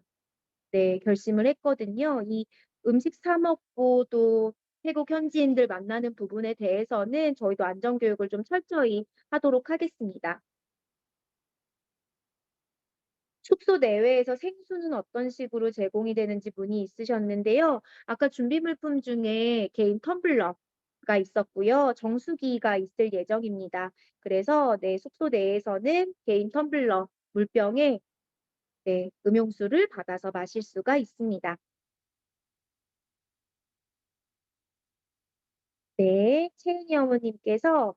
네, 결심을 했거든요. 이 음식 사 먹고 또 태국 현지인들 만나는 부분에 대해서는 저희도 안전 교육을 좀 철저히 하도록 하겠습니다. 숙소 내외에서 생수는 어떤 식으로 제공이 되는지 문의 있으셨는데요. 아까 준비 물품 중에 개인 텀블러가 있었고요. 정수기가 있을 예정입니다. 그래서 네, 숙소 내에서는 개인 텀블러 물병에 네, 음용수를 받아서 마실 수가 있습니다. 네. 채은이 어머님께서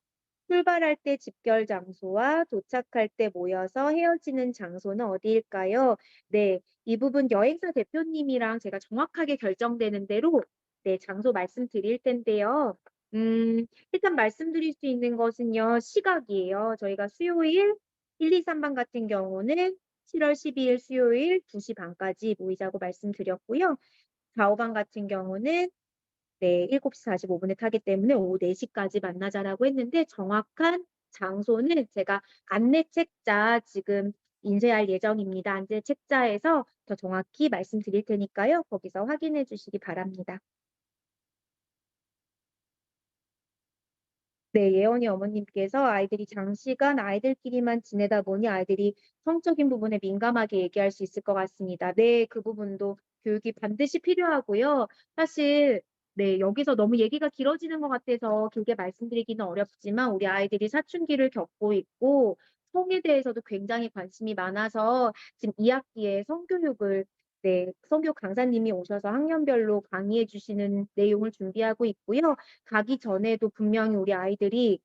출발할 때 집결 장소와 도착할 때 모여서 헤어지는 장소는 어디일까요? 네, 이 부분 여행사 대표님이랑 제가 정확하게 결정되는 대로 네, 장소 말씀드릴 텐데요. 일단 말씀드릴 수 있는 것은요, 시각이에요. 저희가 수요일 1, 2, 3반 같은 경우는 7월 12일 수요일 2시 반까지 모이자고 말씀드렸고요. 4, 5반 같은 경우는 네, 7시 45분에 타기 때문에 오후 4시까지 만나자라고 했는데 정확한 장소는 제가 안내 책자 지금 인쇄할 예정입니다. 안내 책자에서 더 정확히 말씀드릴 테니까요. 거기서 확인해 주시기 바랍니다. 네, 예원이 어머님께서 아이들이 장시간 아이들끼리만 지내다 보니 아이들이 성적인 부분에 민감하게 얘기할 수 있을 것 같습니다. 네, 그 부분도 교육이 반드시 필요하고요. 사실 네, 여기서 너무 얘기가 길어지는 것 같아서 길게 말씀드리기는 어렵지만 우리 아이들이 사춘기를 겪고 있고 성에 대해서도 굉장히 관심이 많아서 지금 2학기에 성교육을 네, 성교육 강사님이 오셔서 학년별로 강의해 주시는 내용을 준비하고 있고요. 가기 전에도 분명히 우리 아이들이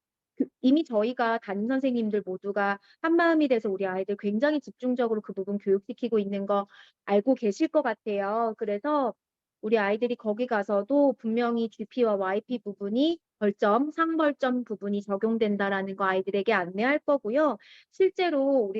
이미 저희가 담임 선생님들 모두가 한마음이 돼서 우리 아이들 굉장히 집중적으로 그 부분 교육시키고 있는 거 알고 계실 것 같아요. 그래서 우리 아이들이 거기 가서도 분명히 GP와 YP 부분이 벌점, 상벌점 부분이 적용된다라는 거 아이들에게 안내할 거고요. 실제로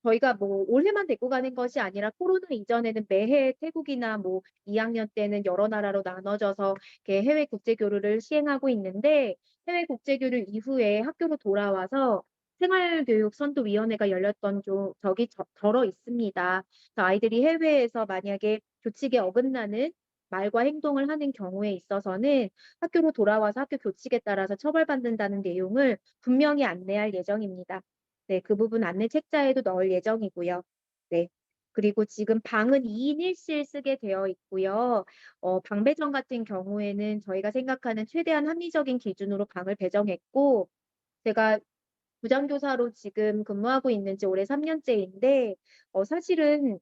저희가 뭐 올해만 데리고 가는 것이 아니라 코로나 이전에는 매해 태국이나 뭐 2학년 때는 여러 나라로 나눠져서 이렇게 해외 국제 교류를 시행하고 있는데 해외 국제 교류 이후에 학교로 돌아와서 생활교육 선도위원회가 열렸던 적이 덜어 있습니다. 그래서 아이들이 해외에서 만약에 교칙에 어긋나는 말과 행동을 하는 경우에 있어서는 학교로 돌아와서 학교 교칙에 따라서 처벌받는다는 내용을 분명히 안내할 예정입니다. 네, 그 부분 안내 책자에도 넣을 예정이고요. 네. 그리고 지금 방은 2인 1실 쓰게 되어 있고요. 방 배정 같은 경우에는 저희가 생각하는 최대한 합리적인 기준으로 방을 배정했고, 제가 부장교사로 지금 근무하고 있는 지 올해 3년째인데, 사실은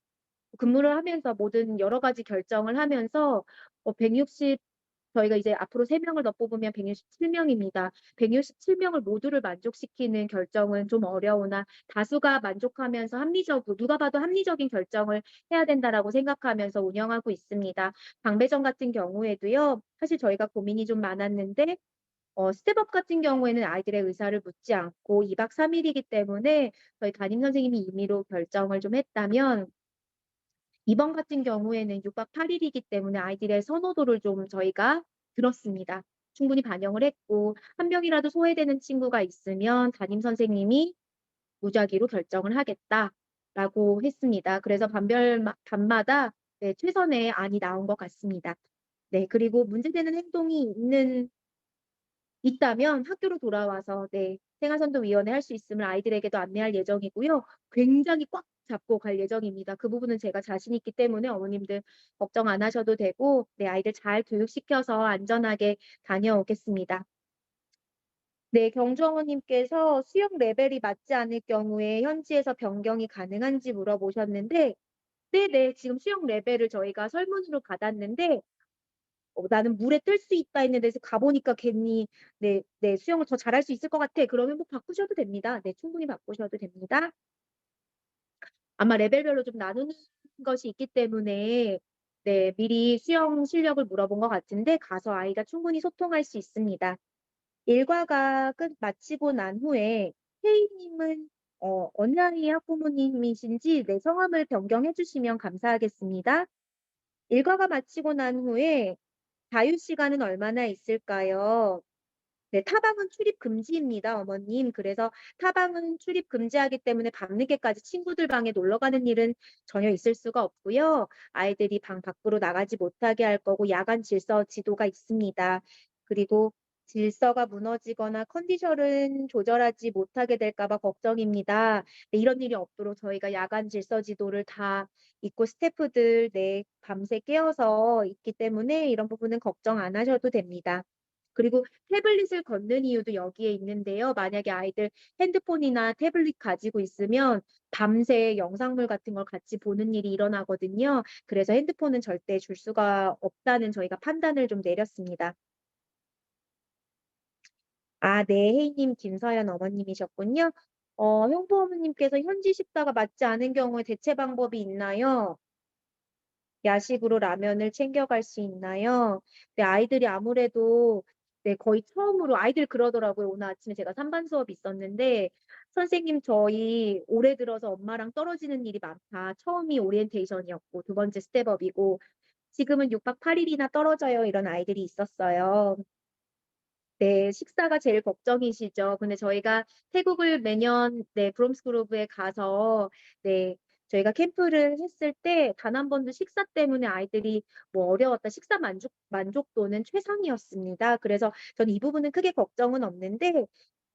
근무를 하면서 모든 여러 가지 결정을 하면서 160 저희가 이제 앞으로 3명을 더 뽑으면 167명입니다. 167명을 모두를 만족시키는 결정은 좀 어려우나 다수가 만족하면서 누가 봐도 합리적인 결정을 해야 된다라고 생각하면서 운영하고 있습니다. 방배정 같은 경우에도요. 사실 저희가 고민이 좀 많았는데 스텝업 같은 경우에는 아이들의 의사를 묻지 않고 2박 3 일이기 때문에 저희 담임 선생님이 임의로 결정을 좀 했다면 이번 같은 경우에는 6박 8 일이기 때문에 아이들의 선호도를 좀 저희가 들었습니다. 충분히 반영을 했고 한 명이라도 소외되는 친구가 있으면 담임 선생님이 무작위로 결정을 하겠다라고 했습니다. 그래서 반마다 네, 최선의 안이 나온 것 같습니다. 네, 그리고 문제되는 행동이 있다면 학교로 돌아와서 네, 생활선도위원회 할 수 있음을 아이들에게도 안내할 예정이고요. 굉장히 꽉 잡고 갈 예정입니다. 그 부분은 제가 자신 있기 때문에 어머님들 걱정 안 하셔도 되고 네, 아이들 잘 교육시켜서 안전하게 다녀오겠습니다. 네, 경주 어머님께서 수영 레벨이 맞지 않을 경우에 현지에서 변경이 가능한지 물어보셨는데 네네, 지금 수영 레벨을 저희가 설문으로 받았는데 나는 물에 뜰 수 있다 했는 데서 가 보니까 괜히 네, 수영을 더 잘할 수 있을 것 같아. 그러면 뭐 바꾸셔도 됩니다. 네, 충분히 바꾸셔도 됩니다. 아마 레벨별로 좀 나누는 것이 있기 때문에 네, 미리 수영 실력을 물어본 것 같은데 가서 아이가 충분히 소통할 수 있습니다. 일과가 마치고 난 후에 K님은 어느 아이의 학부모님이신지 네, 성함을 변경해 주시면 감사하겠습니다. 일과가 마치고 난 후에 자유 시간은 얼마나 있을까요? 네, 타방은 출입 금지입니다, 어머님. 그래서 타방은 출입 금지하기 때문에 밤늦게까지 친구들 방에 놀러 가는 일은 전혀 있을 수가 없고요. 아이들이 방 밖으로 나가지 못하게 할 거고 야간 질서 지도가 있습니다. 그리고 질서가 무너지거나 컨디션을 조절하지 못하게 될까 봐 걱정입니다. 네, 이런 일이 없도록 저희가 야간 질서 지도를 다 있고 스태프들 네, 밤새 깨어서 있기 때문에 이런 부분은 걱정 안 하셔도 됩니다. 그리고 태블릿을 걷는 이유도 여기에 있는데요. 만약에 아이들 핸드폰이나 태블릿 가지고 있으면 밤새 영상물 같은 걸 같이 보는 일이 일어나거든요. 그래서 핸드폰은 절대 줄 수가 없다는 저희가 판단을 좀 내렸습니다. 아, 네. 혜이님, 김서연 어머님이셨군요. 형부 어머님께서 현지 식사가 맞지 않은 경우에 대체 방법이 있나요? 야식으로 라면을 챙겨갈 수 있나요? 네, 아이들이 아무래도 네, 거의 처음으로 아이들 그러더라고요. 오늘 아침에 제가 산반 수업이 있었는데 선생님 저희 올해 들어서 엄마랑 떨어지는 일이 많다. 처음이 오리엔테이션이었고 두 번째 스텝업이고 지금은 6박 8일이나 떨어져요. 이런 아이들이 있었어요. 네, 식사가 제일 걱정이시죠. 근데 저희가 태국을 매년 네, 브롬스 그로브에 가서 네, 저희가 캠프를 했을 때 단 한 번도 식사 때문에 아이들이 뭐 어려웠다. 식사 만족도는 최상이었습니다. 그래서 저는 이 부분은 크게 걱정은 없는데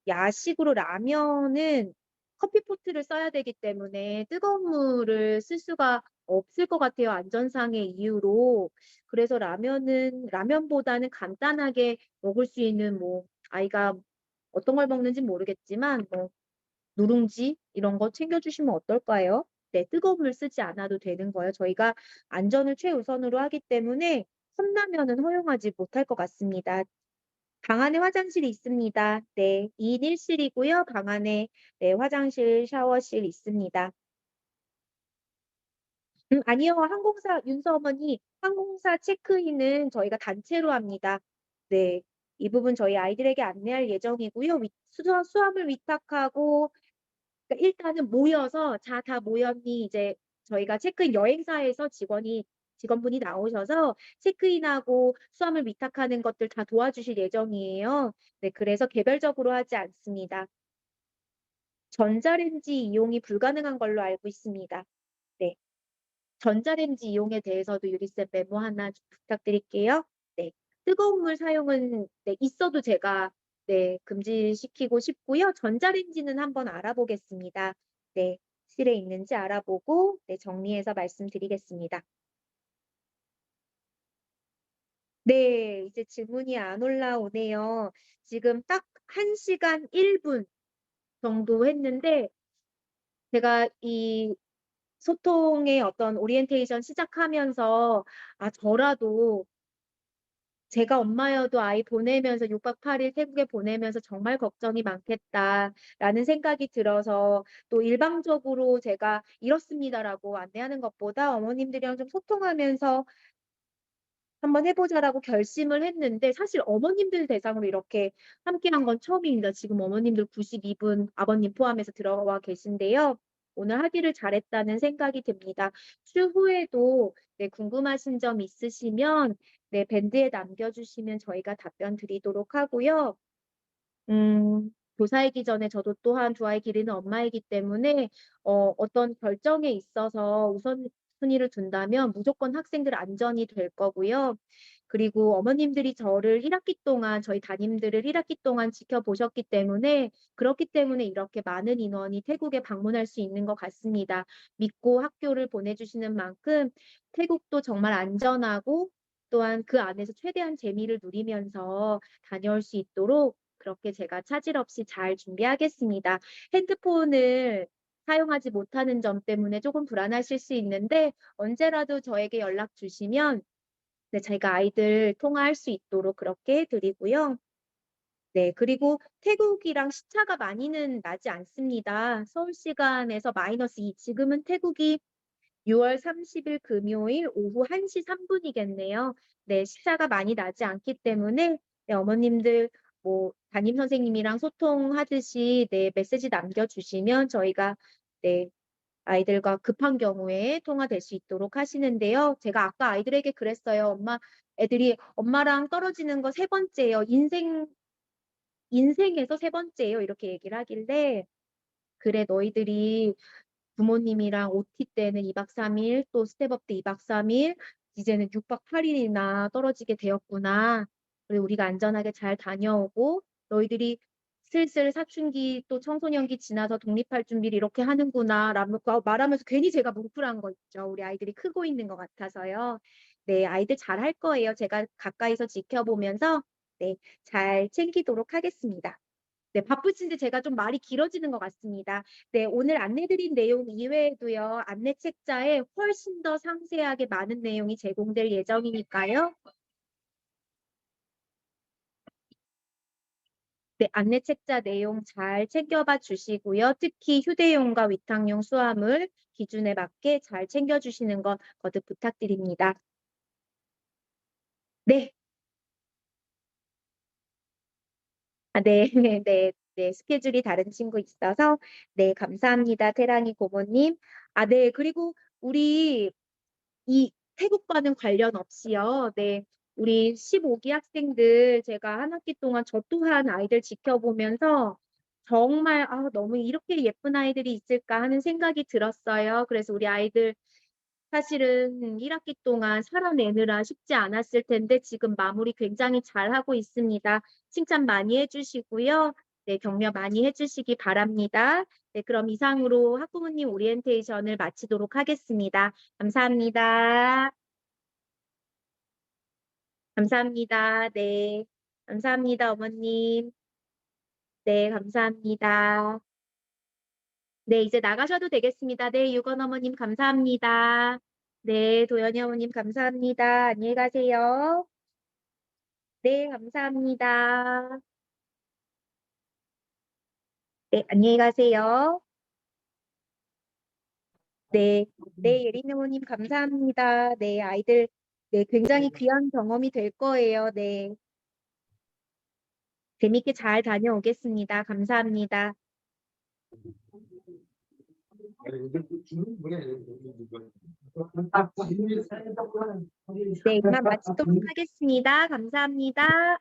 야식으로 라면은 커피포트를 써야 되기 때문에 뜨거운 물을 쓸 수가 없을 것 같아요. 안전상의 이유로. 그래서 라면보다는 간단하게 먹을 수 있는 뭐 아이가 어떤 걸 먹는지 모르겠지만 뭐 누룽지 이런 거 챙겨주시면 어떨까요? 네, 뜨거운 물 쓰지 않아도 되는 거예요. 저희가 안전을 최우선으로 하기 때문에 컵라면은 허용하지 못할 것 같습니다. 방 안에 화장실이 있습니다. 네, 2인 1실이고요. 방 안에 네, 화장실, 샤워실 있습니다. 아니요. 윤서 어머니, 항공사 체크인은 저희가 단체로 합니다. 네, 이 부분 저희 아이들에게 안내할 예정이고요. 수함을 위탁하고 그러니까 일단은 모여서 다 모였니 이제 저희가 체크인 여행사에서 직원분이 나오셔서 체크인하고 수함을 위탁하는 것들 다 도와주실 예정이에요. 네, 그래서 개별적으로 하지 않습니다. 전자레인지 이용이 불가능한 걸로 알고 있습니다. 네, 전자레인지 이용에 대해서도 유리쌤 메모 하나 좀 부탁드릴게요. 네, 뜨거운 물 사용은 네, 있어도 제가 네, 금지시키고 싶고요. 전자레인지는 한번 알아보겠습니다. 네, 실에 있는지 알아보고 네, 정리해서 말씀드리겠습니다. 네, 이제 질문이 안 올라오네요. 지금 딱 1시간 1분 정도 했는데 제가 이 소통의 어떤 오리엔테이션 시작하면서 아, 저라도 제가 엄마여도 아이 보내면서 6박 8일 태국에 보내면서 정말 걱정이 많겠다라는 생각이 들어서 또 일방적으로 제가 이렇습니다라고 안내하는 것보다 어머님들이랑 좀 소통하면서 한번 해보자라고 결심을 했는데 사실 어머님들 대상으로 이렇게 함께한 건 처음입니다. 지금 어머님들 92분 아버님 포함해서 들어와 계신데요. 오늘 하기를 잘했다는 생각이 듭니다. 추후에도 네, 궁금하신 점 있으시면 네, 밴드에 남겨주시면 저희가 답변 드리도록 하고요. 교사이기 전에 저도 또한 두 아이 기르는 엄마이기 때문에 어떤 결정에 있어서 우선순위를 둔다면 무조건 학생들 안전이 될 거고요. 그리고 어머님들이 저를 1학기 동안, 저희 담임들을 1학기 동안 지켜보셨기 때문에 그렇기 때문에 이렇게 많은 인원이 태국에 방문할 수 있는 것 같습니다. 믿고 학교를 보내주시는 만큼 태국도 정말 안전하고 또한 그 안에서 최대한 재미를 누리면서 다녀올 수 있도록 그렇게 제가 차질 없이 잘 준비하겠습니다. 핸드폰을 사용하지 못하는 점 때문에 조금 불안하실 수 있는데 언제라도 저에게 연락 주시면 네, 제가 아이들 통화할 수 있도록 그렇게 해드리고요. 네, 그리고 태국이랑 시차가 많이는 나지 않습니다. 서울 시간에서 -2, 지금은 태국이 6월 30일 금요일 오후 1시 3분이겠네요. 네, 시차가 많이 나지 않기 때문에 네, 어머님들 뭐 담임 선생님이랑 소통하듯이 네, 메시지 남겨주시면 저희가 네, 아이들과 급한 경우에 통화될 수 있도록 하시는데요. 제가 아까 아이들에게 그랬어요. 애들이 엄마랑 떨어지는 거 세 번째예요. 인생에서 세 번째예요. 이렇게 얘기를 하길래 그래 너희들이 부모님이랑 OT 때는 2박 3일, 또 스텝업 때 2박 3일, 이제는 6박 8일이나 떨어지게 되었구나. 그리고 우리가 안전하게 잘 다녀오고 너희들이 슬슬 사춘기 또 청소년기 지나서 독립할 준비를 이렇게 하는구나 라고 말하면서 괜히 제가 뭉클한 거 있죠. 우리 아이들이 크고 있는 것 같아서요. 네, 아이들 잘 할 거예요. 제가 가까이서 지켜보면서 네, 잘 챙기도록 하겠습니다. 네, 바쁘신데 제가 좀 말이 길어지는 것 같습니다. 네, 오늘 안내드린 내용 이외에도요, 안내 책자에 훨씬 더 상세하게 많은 내용이 제공될 예정이니까요. 네, 안내 책자 내용 잘 챙겨봐 주시고요. 특히 휴대용과 위탁용 수화물 기준에 맞게 잘 챙겨주시는 것 거듭 부탁드립니다. 네, 네, 네. 스케줄이 다른 친구 있어서 네, 감사합니다. 태랑이 고모님. 네. 그리고 우리 이 태국과는 관련 없이요. 네. 우리 15기 학생들 제가 한 학기 동안 저 또한 아이들 지켜보면서 정말 너무 이렇게 예쁜 아이들이 있을까 하는 생각이 들었어요. 그래서 우리 아이들 사실은 1학기 동안 살아내느라 쉽지 않았을 텐데 지금 마무리 굉장히 잘하고 있습니다. 칭찬 많이 해주시고요. 네, 격려 많이 해주시기 바랍니다. 네, 그럼 이상으로 학부모님 오리엔테이션을 마치도록 하겠습니다. 감사합니다. 감사합니다. 네. 감사합니다, 어머님. 네, 감사합니다. 네, 이제 나가셔도 되겠습니다. 네, 유건 어머님 감사합니다. 네, 도연이 어머님 감사합니다. 안녕히 가세요. 네, 감사합니다. 네, 안녕히 가세요. 네, 네, 예린 어머님 감사합니다. 네, 아이들, 네, 굉장히 귀한 경험이 될 거예요. 네, 재밌게 잘 다녀오겠습니다. 감사합니다. 네, 이만 마치도록 하겠습니다. 감사합니다.